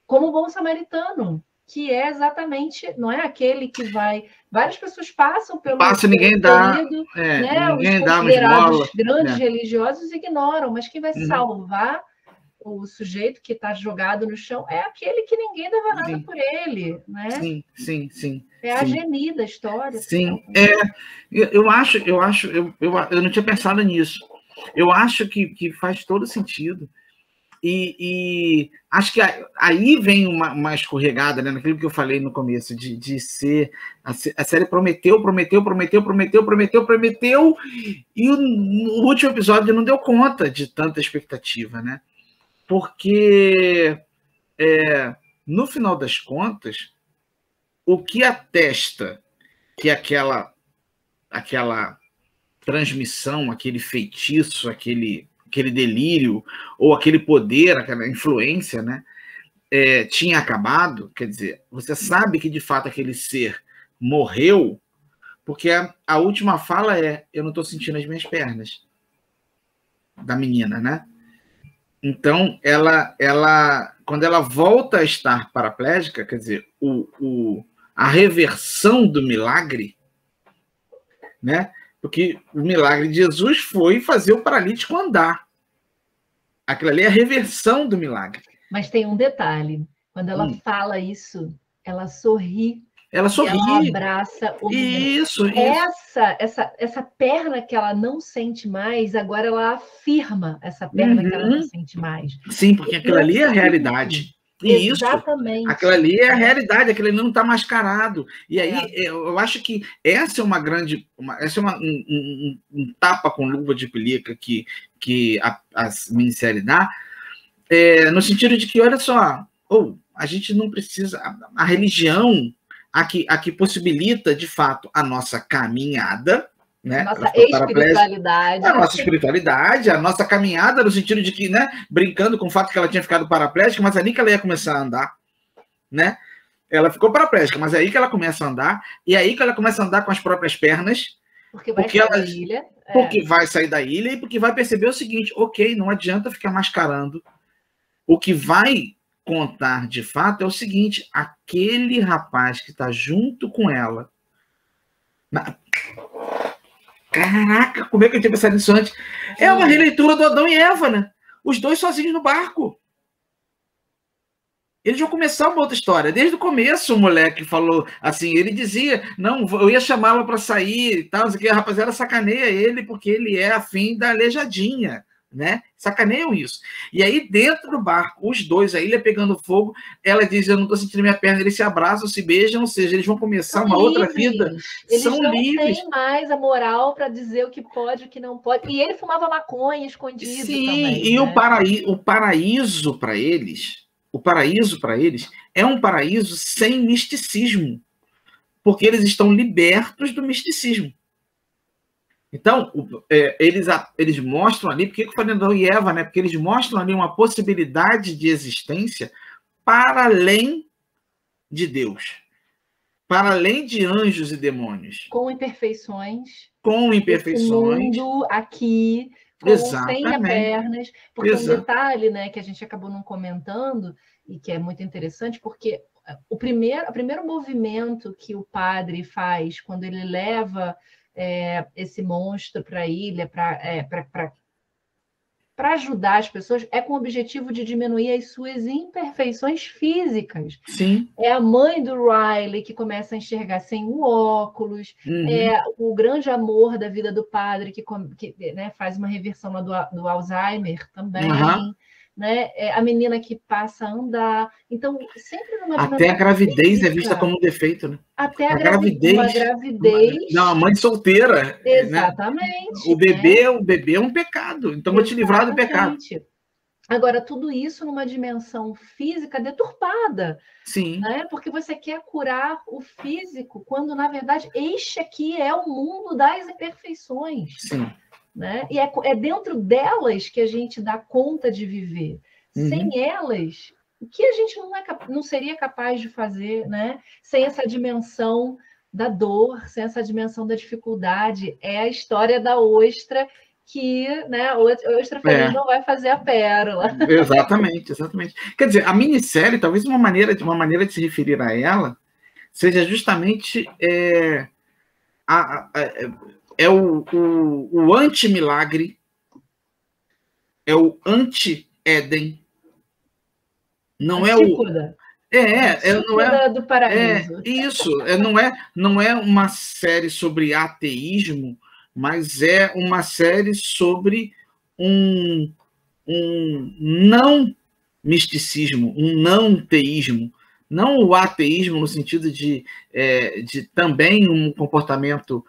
Como o bom samaritano, que é exatamente, não é aquele que vai... Várias pessoas passam pelo ninguém dá, período, né? Ninguém os dá considerados grandes religiosos ignoram, mas quem vai salvar o sujeito que está jogado no chão é aquele que ninguém dava nada por ele, né? Sim. A geni da história. Sim, eu não tinha pensado nisso. Eu acho que faz todo sentido. E acho que aí vem uma escorregada, né, naquilo que eu falei no começo, de ser... A série prometeu, e o último episódio não deu conta de tanta expectativa, né? Porque, no final das contas, o que atesta que aquela transmissão, aquele feitiço, aquele delírio, ou aquele poder, aquela influência, né, tinha acabado, quer dizer, você sabe que de fato aquele ser morreu, porque a última fala eu não estou sentindo as minhas pernas, da menina, né? Então, quando ela volta a estar paraplégica, quer dizer, a reversão do milagre, né? Porque o milagre de Jesus foi fazer o paralítico andar. Aquilo ali é a reversão do milagre. Mas tem um detalhe. Quando ela fala isso, ela sorri. Ela sorri. Ela abraça o menino. Isso. Essa perna que ela não sente mais, agora ela afirma essa perna que ela não sente mais. Sim, porque aquilo ali é a realidade. Exatamente. Isso, aquilo ali é a realidade, aquilo ali não está mascarado. E aí eu acho que essa é uma grande... essa é um tapa com luva de pelica que a minissérie dá, no sentido de que, olha só, a gente não precisa... A religião, a que possibilita, de fato, a nossa caminhada, né? Nossa espiritualidade. A nossa espiritualidade, a nossa caminhada, no sentido de que, né, brincando com o fato que ela tinha ficado paraplégica, mas ali que ela ia começar a andar, né? Ela ficou paraplégica, mas é aí que ela começa a andar, e é aí que ela começa a andar com as próprias pernas, porque vai sair da ilha e porque vai perceber o seguinte: ok, não adianta ficar mascarando. O que vai contar de fato é o seguinte: aquele rapaz que está junto com ela. Caraca, como é que eu tinha pensado nisso antes? É uma releitura do Adão e Eva, né? Os dois sozinhos no barco. Eles vão começar uma outra história. Desde o começo, o moleque falou assim, ele dizia, não, eu ia chamá-la para sair e tal, a rapaziada sacaneia ele porque ele é afim da aleijadinha, né? Sacaneiam isso. E aí, dentro do barco, os dois, a ilha pegando fogo, ela diz, eu não estou sentindo minha perna, eles se abraçam, se beijam, ou seja, eles vão começar uma outra vida. Eles não têm mais a moral para dizer o que pode, o que não pode. E ele fumava maconha escondido também. E né? o paraíso para eles é um paraíso sem misticismo, porque eles estão libertos do misticismo. Então, eles mostram ali, por que eu falei Adão e Eva, né? Porque eles mostram ali uma possibilidade de existência para além de Deus, para além de anjos e demônios. Com imperfeições. Com imperfeições. Esse mundo aqui, sem pernas. Porque um detalhe, né, que a gente acabou não comentando, e que é muito interessante, porque o primeiro movimento que o padre faz quando ele leva esse monstro para a ilha, para ajudar as pessoas, é com o objetivo de diminuir as suas imperfeições físicas. Sim. É a mãe do Riley que começa a enxergar sem o óculos, é o grande amor da vida do padre que né, faz uma reversão do Alzheimer também. Né? A menina que passa a andar. Então, sempre numa até a gravidez física, é vista como um defeito, né? Até a gravidez. Uma gravidez. Não, a mãe solteira. Exatamente. Né? O bebê é um pecado. Então, vou te livrar do pecado. Agora, tudo isso numa dimensão física deturpada. Sim. Né? Porque você quer curar o físico, quando, na verdade, este aqui é o mundo das imperfeições. Sim. Né? E é dentro delas que a gente dá conta de viver. Sem elas, o que a gente não seria capaz de fazer, né? Sem essa dimensão da dor, sem essa dimensão da dificuldade? É a história da ostra que, né, a ostra feliz não vai fazer a pérola. Exatamente. Quer dizer, a minissérie, talvez uma maneira de se referir a ela, seja justamente o anti-milagre, é o anti-Éden. Não Antípoda. Não é do paraíso. Isso, não é uma série sobre ateísmo, mas é uma série sobre um não misticismo, um não teísmo, não o ateísmo no sentido de também um comportamento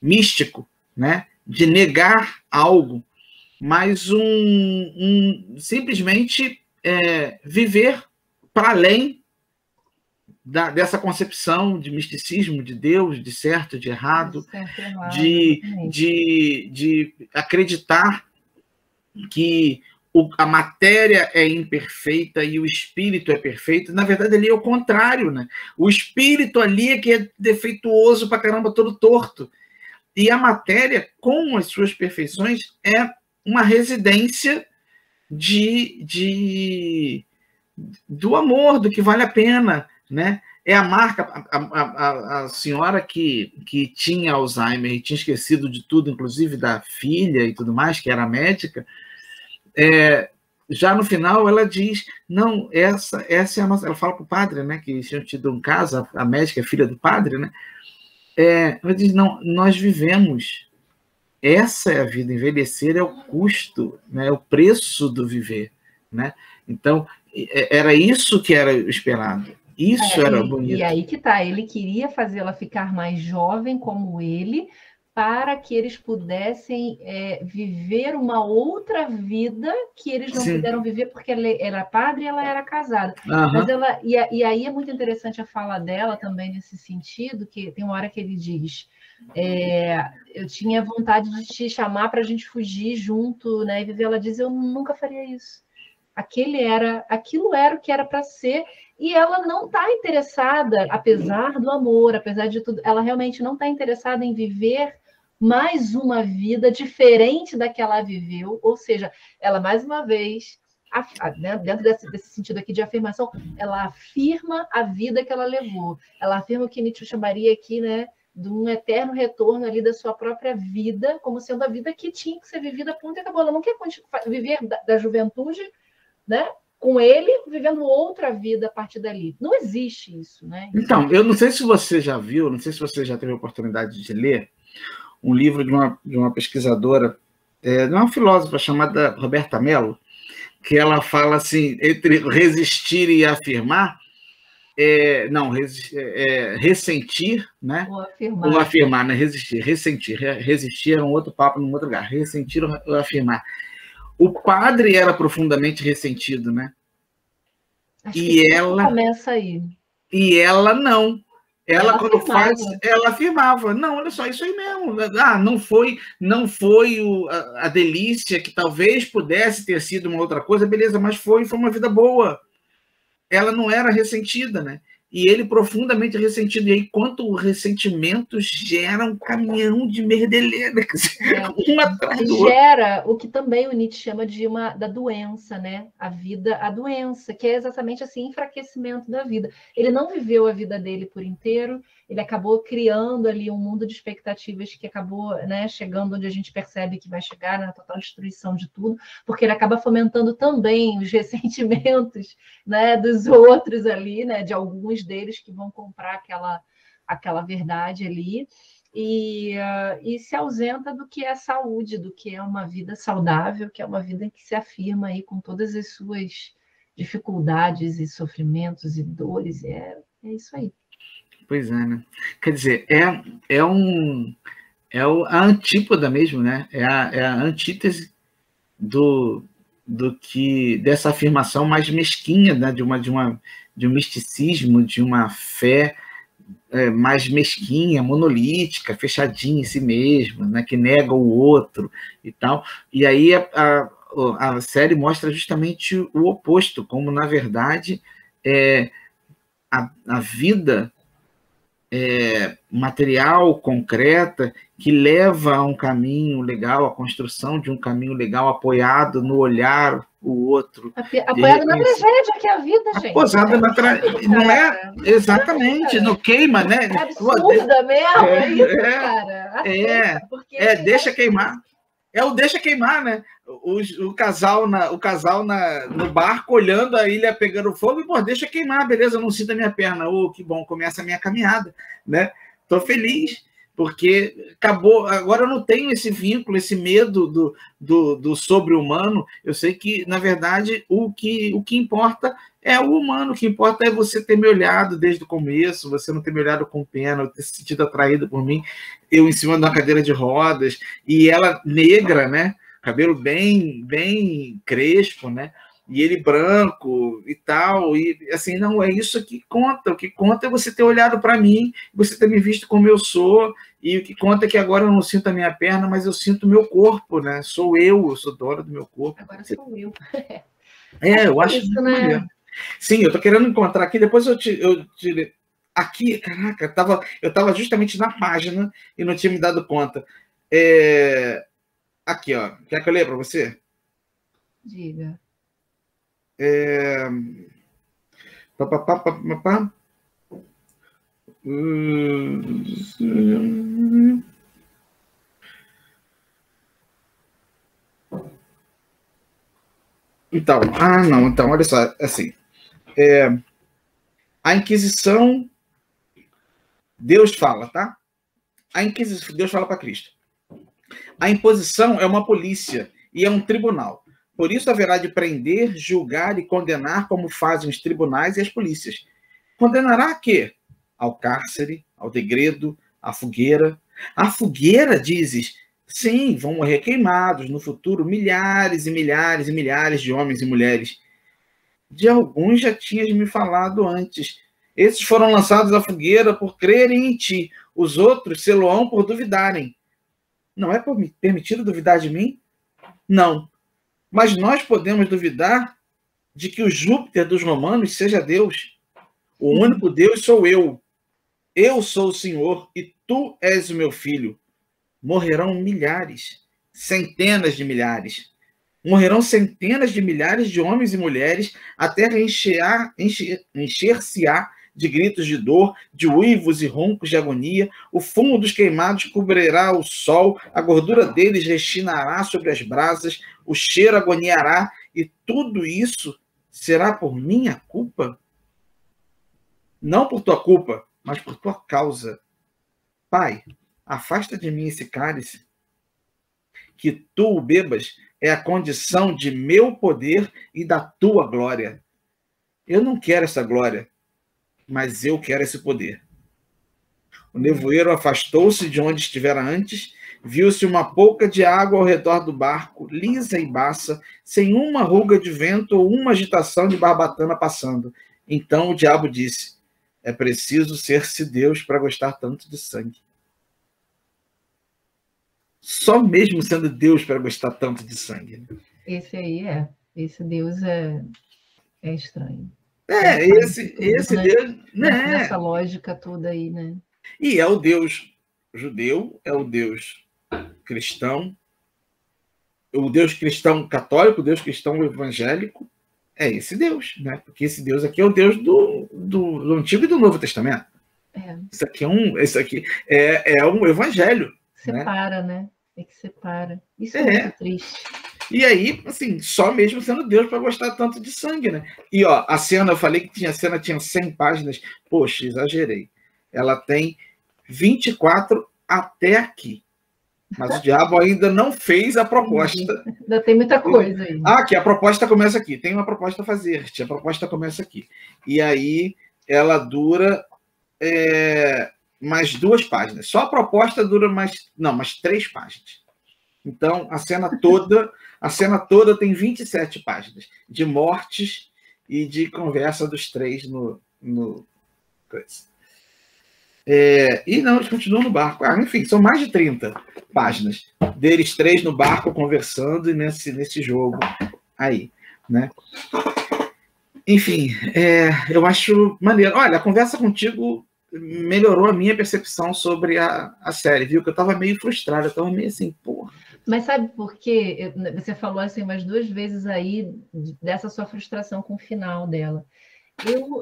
místico, né? De negar algo, mas simplesmente viver para além dessa concepção de misticismo, de Deus, de certo, de errado, de acreditar que a matéria é imperfeita e o espírito é perfeito. Na verdade, ali é o contrário, né? O espírito ali é que é defeituoso pra caramba, todo torto. E a matéria, com as suas perfeições, é uma residência do amor, do que vale a pena, né? É a marca. A senhora que tinha Alzheimer e tinha esquecido de tudo, inclusive da filha e tudo mais, que era médica, já no final ela diz, não, essa é a nossa... Ela fala para o padre, né, que tinham tido um caso, a médica é filha do padre, né? Ela diz, não, nós vivemos, essa é a vida, envelhecer é o custo, né, é o preço do viver, né? Então, era isso que era esperado, isso era bonito. E aí que tá, ele queria fazê-la ficar mais jovem como ele, para que eles pudessem viver uma outra vida que eles não puderam viver, porque ele era padre e ela era casada. Uhum. Mas e aí é muito interessante a fala dela também nesse sentido, que tem uma hora que ele diz, eu tinha vontade de te chamar para a gente fugir junto, né, e viver. Ela diz, eu nunca faria isso. Aquilo era o que era para ser, e ela não está interessada, apesar do amor, apesar de tudo, ela realmente não está interessada em viver mais uma vida diferente da que ela viveu, ou seja, ela mais uma vez, dentro desse sentido aqui de afirmação, ela afirma a vida que ela levou, ela afirma o que Nietzsche chamaria aqui, né, de um eterno retorno ali da sua própria vida, como sendo a vida que tinha que ser vivida, ponto e acabou. Ela não quer viver da juventude, né, com ele, vivendo outra vida a partir dali. Não existe isso, né? Então, eu não sei se você já viu, não sei se você já teve a oportunidade de ler um livro de uma pesquisadora, de uma filósofa chamada Roberta Mello, que ela fala assim, entre resistir e afirmar, ressentir, né? Ou afirmar, né? Ressentir era um outro papo num outro lugar, ressentir ou afirmar. O padre era profundamente ressentido, né? Acho que ela começa aí. E ela não. Ela quando afirmava. Ela afirmava, não, olha só, isso aí mesmo. Não foi a delícia que talvez pudesse ter sido uma outra coisa, beleza, mas foi uma vida boa. Ela não era ressentida, né? E ele profundamente ressentido. E aí, quanto o ressentimento gera um caminhão de merdeleira, um atrás do outro. Gera o que também o Nietzsche chama da doença, né? A doença, que é exatamente assim, enfraquecimento da vida. Ele não viveu a vida dele por inteiro, ele acabou criando ali um mundo de expectativas que acabou, né, chegando onde a gente percebe que vai chegar na total destruição de tudo, porque ele acaba fomentando também os ressentimentos, né, dos outros ali, né, de alguns deles que vão comprar aquela verdade ali, e se ausenta do que é saúde, do que é uma vida saudável, que é uma vida que se afirma aí com todas as suas dificuldades e sofrimentos e dores. É isso aí. Pois é, né? Quer dizer, a antípoda mesmo, né? É a antítese dessa afirmação mais mesquinha, né? de um misticismo, de uma fé mais mesquinha, monolítica, fechadinha em si mesma, né? Que nega o outro e tal. E aí a série mostra justamente o oposto, como, na verdade, a vida material, concreta, que leva a um caminho legal, a construção de um caminho legal, apoiado no olhar o outro. Apoiado na tragédia, que é a vida, gente. Apoiado na tragédia. Não é? Exatamente, não queima, né? É absurda mesmo, isso, cara. Aceita, deixa queimar. Deixa queimar, né? O casal no barco, olhando a ilha pegando fogo, e, deixa queimar, beleza, não sinto a minha perna. Que bom, começa a minha caminhada, né? Tô feliz, porque acabou, agora eu não tenho esse vínculo, esse medo do sobre-humano. Eu sei que, na verdade, o que importa é o humano, o que importa é você ter me olhado desde o começo, você não ter me olhado com pena, ter se sentido atraído por mim, eu em cima de uma cadeira de rodas, e ela negra, né? Cabelo bem crespo, né? E ele branco e tal, e assim, não é isso que conta. O que conta é você ter olhado para mim, você ter me visto como eu sou, e o que conta é que agora eu não sinto a minha perna, mas eu sinto o meu corpo, né? Sou eu sou dona do meu corpo. Agora sou eu. Eu acho isso, muito né? maneiro. Sim, eu tô querendo encontrar aqui, depois eu te aqui, caraca, eu tava justamente na página e não tinha me dado conta. Aqui, ó, quer que eu leia para você? Diga. Pá, pá, pá, pá, pá, pá. Então, não, então, olha só, assim, a Inquisição, Deus fala, tá? A Inquisição, Deus fala para Cristo. A imposição é uma polícia e é um tribunal. Por isso haverá de prender, julgar e condenar como fazem os tribunais e as polícias. Condenará a quê? Ao cárcere, ao degredo, à fogueira. A fogueira, dizes? Sim, vão morrer queimados no futuro milhares e milhares e milhares de homens e mulheres. De alguns já tinhas me falado antes. Esses foram lançados à fogueira por crerem em ti. Os outros seloão por duvidarem. Não é permitido duvidar de mim? Não. Mas nós podemos duvidar de que o Júpiter dos romanos seja Deus. O único Deus sou eu. Eu sou o Senhor e tu és o meu filho. Morrerão milhares, centenas de milhares. Morrerão centenas de milhares de homens e mulheres, a terra encher-se-á de gritos de dor, de uivos e roncos de agonia, o fumo dos queimados cobrirá o sol, a gordura deles rechinará sobre as brasas, o cheiro agoniará, e tudo isso será por minha culpa? Não por tua culpa, mas por tua causa. Pai, afasta de mim esse cálice. Que tu o bebas é a condição de meu poder e da tua glória. Eu não quero essa glória, mas eu quero esse poder. O nevoeiro afastou-se de onde estivera antes, viu-se uma pouca de água ao redor do barco, lisa e baça, sem uma ruga de vento ou uma agitação de barbatana passando. Então o diabo disse: é preciso ser-se Deus para gostar tanto de sangue. Só mesmo sendo Deus para gostar tanto de sangue. Esse aí esse Deus é estranho. Esse né? Deus, né? Nessa lógica toda aí, né? E é o Deus judeu, é o Deus cristão, o Deus cristão católico, o Deus cristão evangélico, é esse Deus, né? Porque esse Deus aqui é o Deus do Antigo e do Novo Testamento. Isso aqui é um evangelho. Separa, né? É que separa. Isso é muito triste. E aí, assim, só mesmo sendo Deus para gostar tanto de sangue, né? E, ó, a cena, eu falei que a cena tinha 100 páginas. Poxa, exagerei. Ela tem 24 até aqui. Mas o diabo ainda não fez a proposta. Ainda tem muita coisa aí. Que a proposta começa aqui. Tem uma proposta a fazer. A proposta começa aqui. E aí, ela dura mais 2 páginas. Só a proposta dura mais 3 páginas. Então, a cena toda tem 27 páginas de mortes e de conversa dos 3 no e não, eles continuam no barco. Enfim, são mais de 30 páginas deles 3 no barco conversando e nesse jogo aí, né? Enfim, eu acho maneiro. Olha, a conversa contigo melhorou a minha percepção sobre a série, viu? Que eu estava meio frustrado, eu estava meio assim, porra. Mas sabe por quê? Você falou assim umas 2 vezes aí dessa sua frustração com o final dela.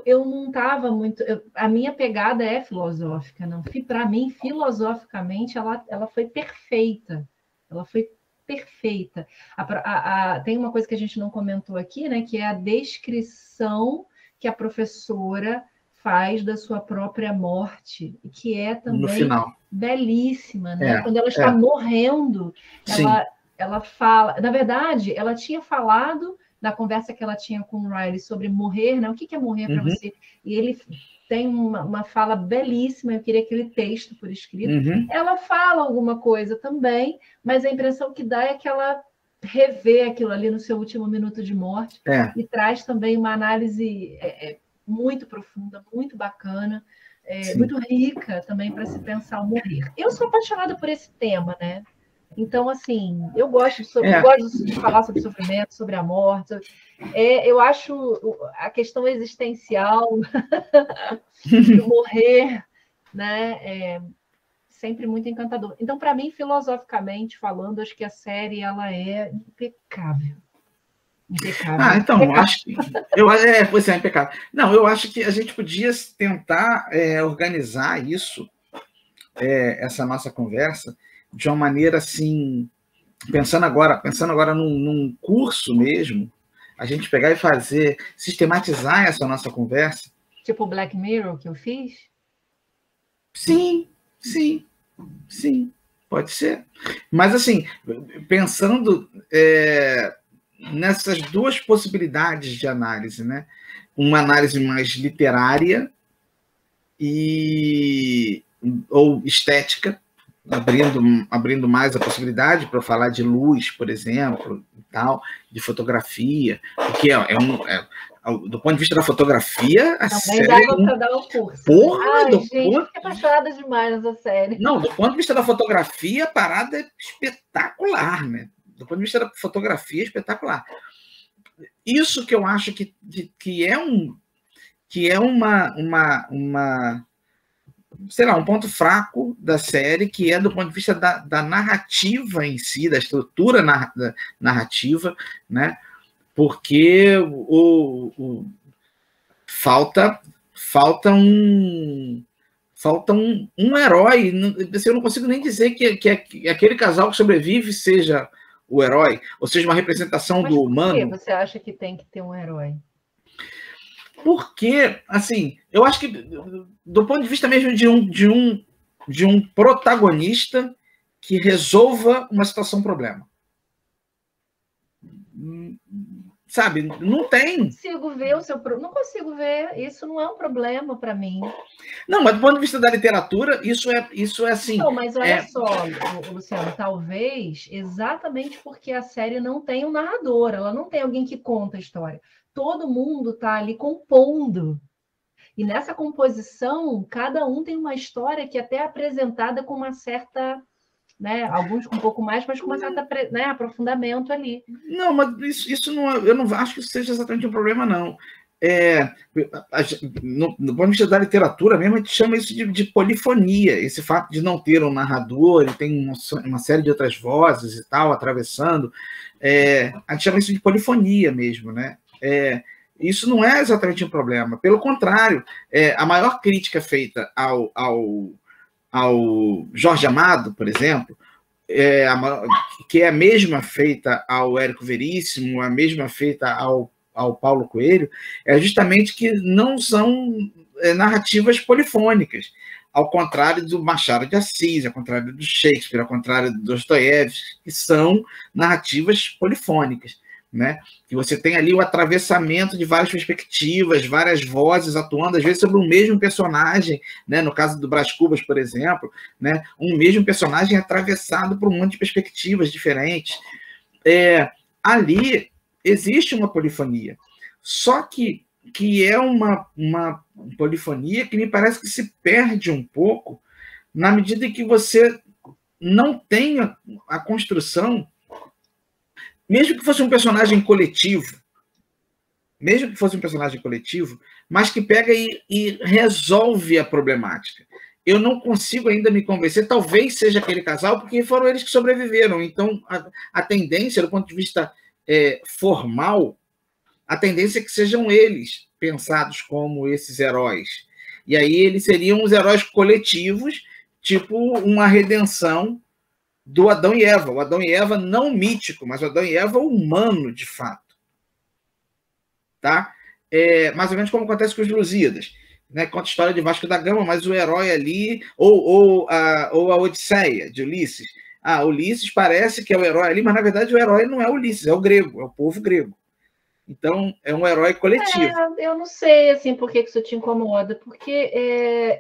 Eu não estava muito... a minha pegada é filosófica, não. Para mim, filosoficamente, ela foi perfeita. Ela foi perfeita. Tem uma coisa que a gente não comentou aqui, né? Que é a descrição que a professora faz da sua própria morte, que é No também final. belíssima, né? É, Quando ela está morrendo, sim. ela fala... Na verdade, ela tinha falado na conversa que ela tinha com o Riley sobre morrer, né? O que é morrer para você? E ele tem uma fala belíssima, eu queria aquele texto por escrito. Ela fala alguma coisa também, mas a impressão que dá é que ela revê aquilo ali no seu último minuto de morte e traz também uma análise muito profunda, muito bacana, muito rica também para se pensar o morrer. Eu sou apaixonada por esse tema, né? Então, assim, eu gosto de falar sobre sofrimento, sobre a morte. Eu acho a questão existencial do morrer, né? Sempre muito encantador. Então, para mim, filosoficamente falando, acho que a série ela é impecável. Impecável. Então, impecável. acho que. Pois é, impecável. Não, eu acho que a gente podia tentar organizar isso, essa nossa conversa, de uma maneira assim, pensando agora num curso mesmo, a gente pegar e sistematizar essa nossa conversa. Tipo o Black Mirror que eu fiz? Sim, pode ser. Mas, assim, pensando nessas duas possibilidades de análise, né? Uma análise mais literária ou estética, abrindo mais a possibilidade para falar de luz, por exemplo, e tal, de fotografia, porque do ponto de vista da fotografia, a também série dava para dar o curso. Porra, Ai, gente, eu fiquei apaixonada demais nessa série. Não, do ponto de vista da fotografia, a parada é espetacular, né? Do ponto de vista da fotografia, é espetacular. Isso que eu acho que é sei lá, um ponto fraco da série, que é do ponto de vista da narrativa em si, da estrutura narrativa, né? Porque falta um herói. Eu não consigo nem dizer que aquele casal que sobrevive seja o herói, ou seja, uma representação do humano. Por que você acha que tem que ter um herói? Porque, assim, eu acho que, do ponto de vista mesmo de um protagonista que resolva uma situação-problema. Sabe, não tem. Não consigo ver, isso não é um problema para mim. Não, mas do ponto de vista da literatura, isso é assim. Não, mas olha só, Luciano, talvez exatamente porque a série não tem um narrador, ela não tem alguém que conta a história. Todo mundo está ali compondo. E nessa composição, cada um tem uma história que até é apresentada com uma certa... Né? Alguns com um pouco mais, mas com uma certa aprofundamento ali. Não, mas isso não, eu não acho que isso seja exatamente um problema, não. No ponto de vista da literatura mesmo, a gente chama isso de polifonia, esse fato de não ter um narrador, ele tem uma série de outras vozes e tal, atravessando, a gente chama isso de polifonia mesmo, né? Isso não é exatamente um problema, pelo contrário, a maior crítica feita ao Jorge Amado, por exemplo, que é a mesma feita ao Érico Veríssimo, a mesma feita ao Paulo Coelho, é justamente que não são narrativas polifônicas, ao contrário do Machado de Assis, ao contrário do Shakespeare, ao contrário do Dostoiévski, que são narrativas polifônicas, né? Que você tem ali o atravessamento de várias perspectivas, várias vozes atuando, às vezes, sobre um mesmo personagem, né? No caso do Brás Cubas, por exemplo, né? Um mesmo personagem atravessado por um monte de perspectivas diferentes. Ali existe uma polifonia, só que é uma polifonia que me parece que se perde um pouco na medida em que você não tem a construção, mesmo que fosse um personagem coletivo, mas que pega e resolve a problemática. Eu não consigo ainda me convencer, talvez seja aquele casal, porque foram eles que sobreviveram. Então, a tendência, do ponto de vista formal, a tendência é que sejam eles pensados como esses heróis. E aí eles seriam os heróis coletivos, tipo uma redenção do Adão e Eva. O Adão e Eva não mítico, mas o Adão e Eva humano, de fato. Tá? Mais ou menos como acontece com os Lusíadas, né? Conta a história de Vasco da Gama, mas o herói ali, ou a Odisseia de Ulisses. Ah, Ulisses parece que é o herói ali, mas na verdade o herói não é Ulisses, é o grego, é o povo grego. Então, é um herói coletivo. Eu não sei, assim, por que isso te incomoda, porque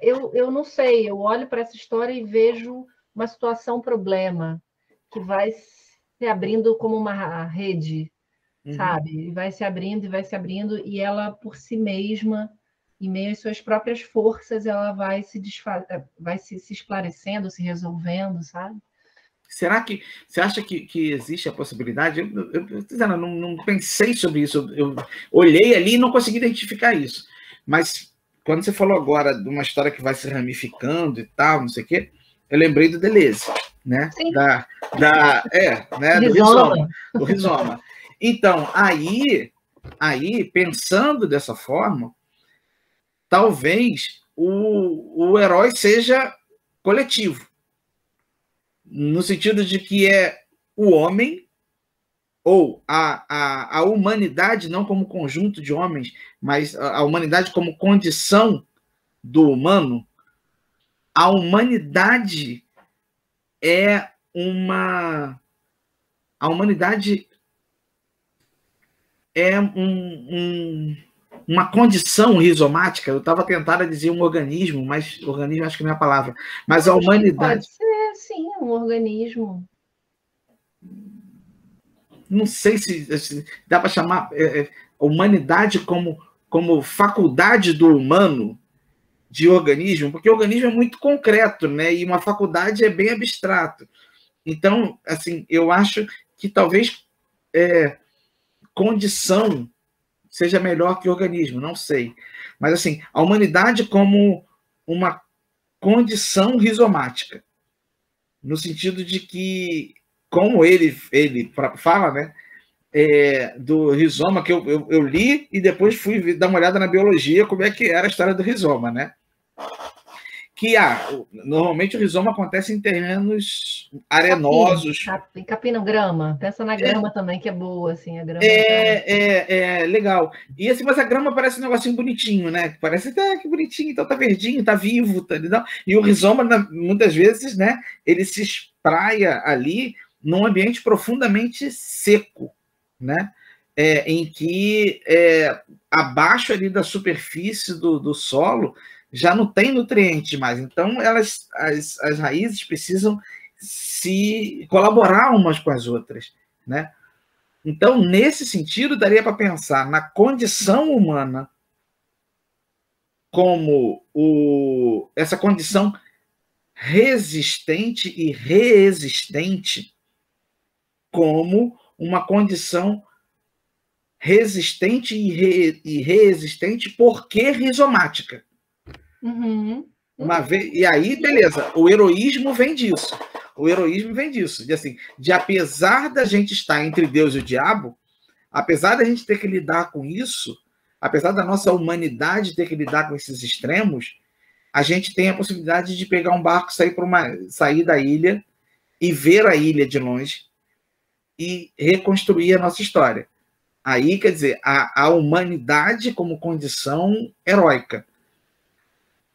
eu não sei, eu olho para essa história e vejo uma situação problema que vai se abrindo como uma rede, sabe? E vai se abrindo e vai se abrindo, e ela, por si mesma, em meio às suas próprias forças, ela vai vai se esclarecendo, se resolvendo, sabe? Será que você acha que existe a possibilidade? Eu não pensei sobre isso. Eu olhei ali e não consegui identificar isso. Mas quando você falou agora de uma história que vai se ramificando e tal, não sei o quê, eu lembrei do Deleuze, né? Sim. Né? Do Rizoma. Então, aí, pensando dessa forma, talvez o herói seja coletivo, no sentido de que é o homem, ou a humanidade, não como conjunto de homens, mas a humanidade como condição do humano. A humanidade é uma. A humanidade é uma condição rizomática. Eu estava tentando dizer um organismo, mas organismo acho que não é a palavra. Mas a humanidade. Pode ser, sim, um organismo. Não sei se dá para chamar humanidade como faculdade do humano de organismo, porque o organismo é muito concreto, né? E uma faculdade é bem abstrato. Então, assim, eu acho que talvez condição seja melhor que organismo, não sei. Mas, assim, a humanidade como uma condição rizomática, no sentido de que, como ele fala, né? Do rizoma, que eu li e depois fui dar uma olhada na biologia, como é que era a história do rizoma, né? Que normalmente o rizoma acontece em terrenos arenosos. Capim, grama. Pensa na grama também, que é boa, assim, a grama. Legal. E assim, mas a grama parece um negocinho bonitinho, né? Parece até que bonitinho, então tá verdinho, tá vivo, tá ligado? E o rizoma, muitas vezes, né, ele se espraia ali num ambiente profundamente seco, né? Em que abaixo ali da superfície do solo já não tem nutriente mais. Então, as raízes precisam se colaborar umas com as outras, né? Então, nesse sentido, daria para pensar na condição humana como essa condição resistente e reexistente como uma condição resistente e reexistente porque rizomática. E aí, beleza, o heroísmo vem disso. De apesar da gente estar entre Deus e o diabo, apesar da gente ter que lidar com isso, apesar da nossa humanidade ter que lidar com esses extremos, a gente tem a possibilidade de pegar um barco, sair da ilha e ver a ilha de longe e reconstruir a nossa história. Aí, quer dizer, a humanidade como condição heróica.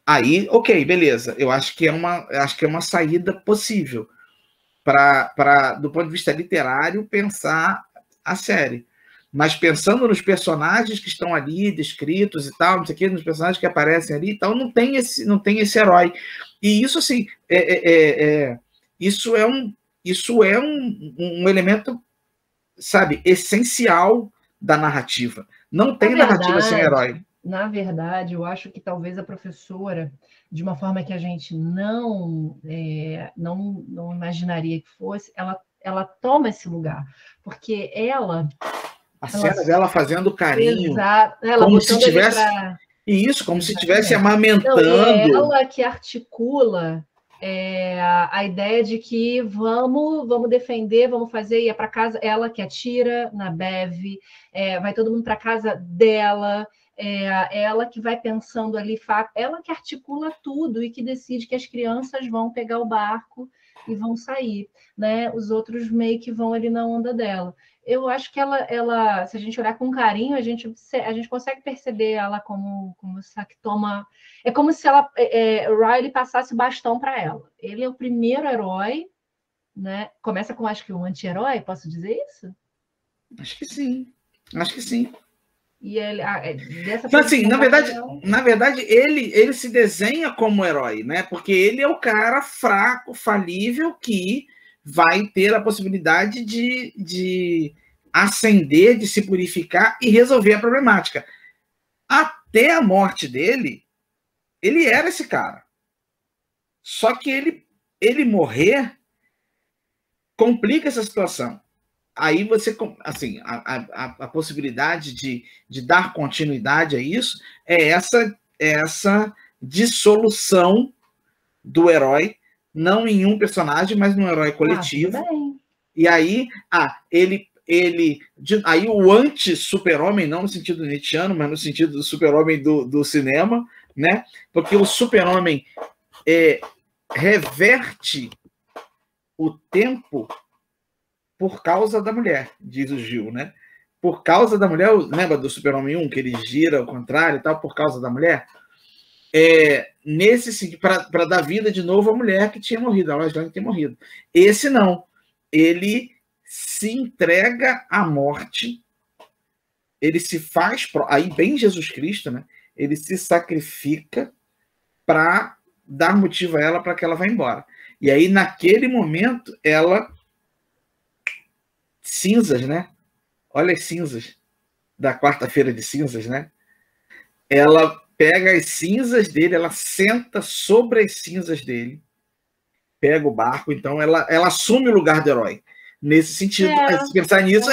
Aí, ok, beleza. Eu acho que é uma saída possível para, do ponto de vista literário, pensar a série. Mas pensando nos personagens que estão ali descritos e tal, não sei o quê, nos personagens que aparecem ali, então não tem esse herói. E isso, assim, isso é um elemento, sabe, essencial da narrativa. Não tem narrativa sem herói. Na verdade, eu acho que talvez a professora, de uma forma que a gente não imaginaria que fosse, ela toma esse lugar, porque a cena dela fazendo carinho, ela como se tivesse como se estivesse amamentando. Não, é ela que articula a ideia de que vamos defender, vamos fazer, ir para casa, ela que atira na Bev, vai todo mundo para casa dela. Ela que vai pensando ali, ela que articula tudo e que decide que as crianças vão pegar o barco e vão sair, né? Os outros meio que vão ali na onda dela. eu acho que ela, se a gente olhar com carinho, a gente consegue perceber ela como essa que toma. É como se o Riley passasse o bastão para ela. Ele é o primeiro herói, né? Começa com, acho que, um anti-herói, posso dizer isso? Acho que sim. Acho que sim. E ele, dessa Então, assim, na verdade ele se desenha como herói, né? Porque ele é o cara fraco, falível, que vai ter a possibilidade de ascender, de se purificar e resolver a problemática. Até a morte dele, ele era esse cara. Só que ele morrer complica essa situação. Aí você, assim, a possibilidade de dar continuidade a isso é essa dissolução do herói, não em um personagem, mas num herói coletivo. E aí, aí o anti-super-homem, não no sentido nietzschiano, mas no sentido do super-homem do cinema, né? Porque o super-homem reverte o tempo por causa da mulher, diz o Gil, né? Por causa da mulher, lembra do Super-Homem 1, que ele gira ao contrário e tal, por causa da mulher? Nesse sentido, para dar vida de novo à mulher que tinha morrido, a Lois Lane tinha morrido. Esse não. Ele se entrega à morte, ele se faz, aí bem Jesus Cristo, né? Ele se sacrifica para dar motivo a ela para que ela vá embora. E aí, naquele momento, ela cinzas, né? Olha as cinzas da quarta-feira de cinzas, né? Ela pega as cinzas dele, ela senta sobre as cinzas dele, pega o barco, então ela assume o lugar do herói. Nesse sentido, se pensar nisso,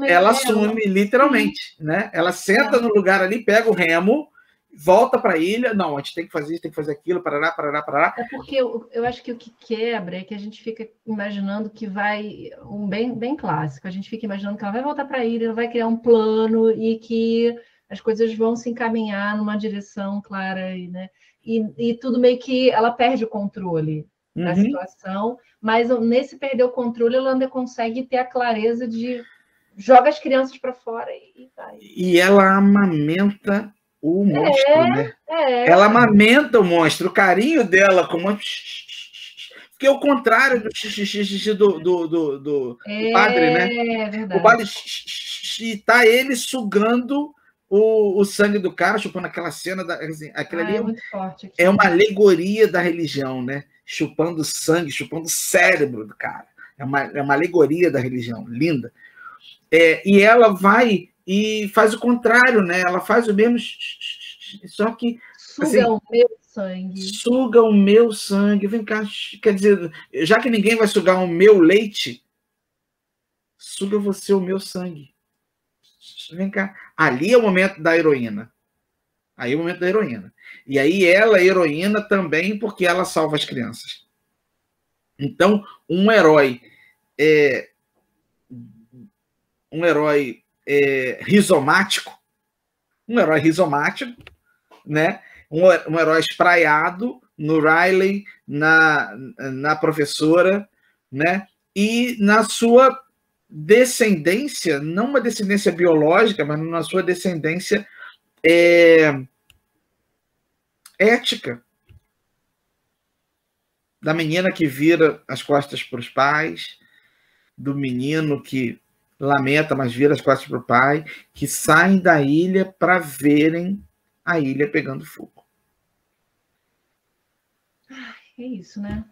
ela assume literalmente, né? Ela senta no lugar ali, pega o remo, volta para a ilha, não, a gente tem que fazer isso, tem que fazer aquilo, parará. É porque eu acho que o que quebra é que a gente fica imaginando que vai, bem clássico, a gente fica imaginando que ela vai voltar para a ilha, ela vai criar um plano e que as coisas vão se encaminhar numa direção clara, né? E tudo meio que ela perde o controle da situação, mas nesse perder o controle, ela ainda consegue ter a clareza de joga as crianças para fora e vai. E ela amamenta o monstro, né? Ela amamenta o monstro, o carinho dela com uma... Porque é o contrário do xixi do padre, né? É verdade. O padre tá ele sugando o sangue do cara, chupando aquela cena, aquilo ali muito forte aqui. É uma alegoria da religião, né? Chupando sangue, chupando o cérebro do cara. É uma alegoria da religião, linda. E ela vai e faz o contrário, né? Ela faz o mesmo, só que suga o meu sangue. Suga o meu sangue. Vem cá, quer dizer, já que ninguém vai sugar o meu leite, suga você o meu sangue. Vem cá. Ali é o momento da heroína. Aí é o momento da heroína. E aí ela é heroína também porque ela salva as crianças. Então, um herói rizomático, né? Um herói espraiado no Riley, na professora, né? E na sua descendência, não uma descendência biológica, mas na sua descendência ética. Da menina que vira as costas para os pais, do menino que lamenta, mas vira as costas para o pai, que saem da ilha para verem a ilha pegando fogo. É isso, né?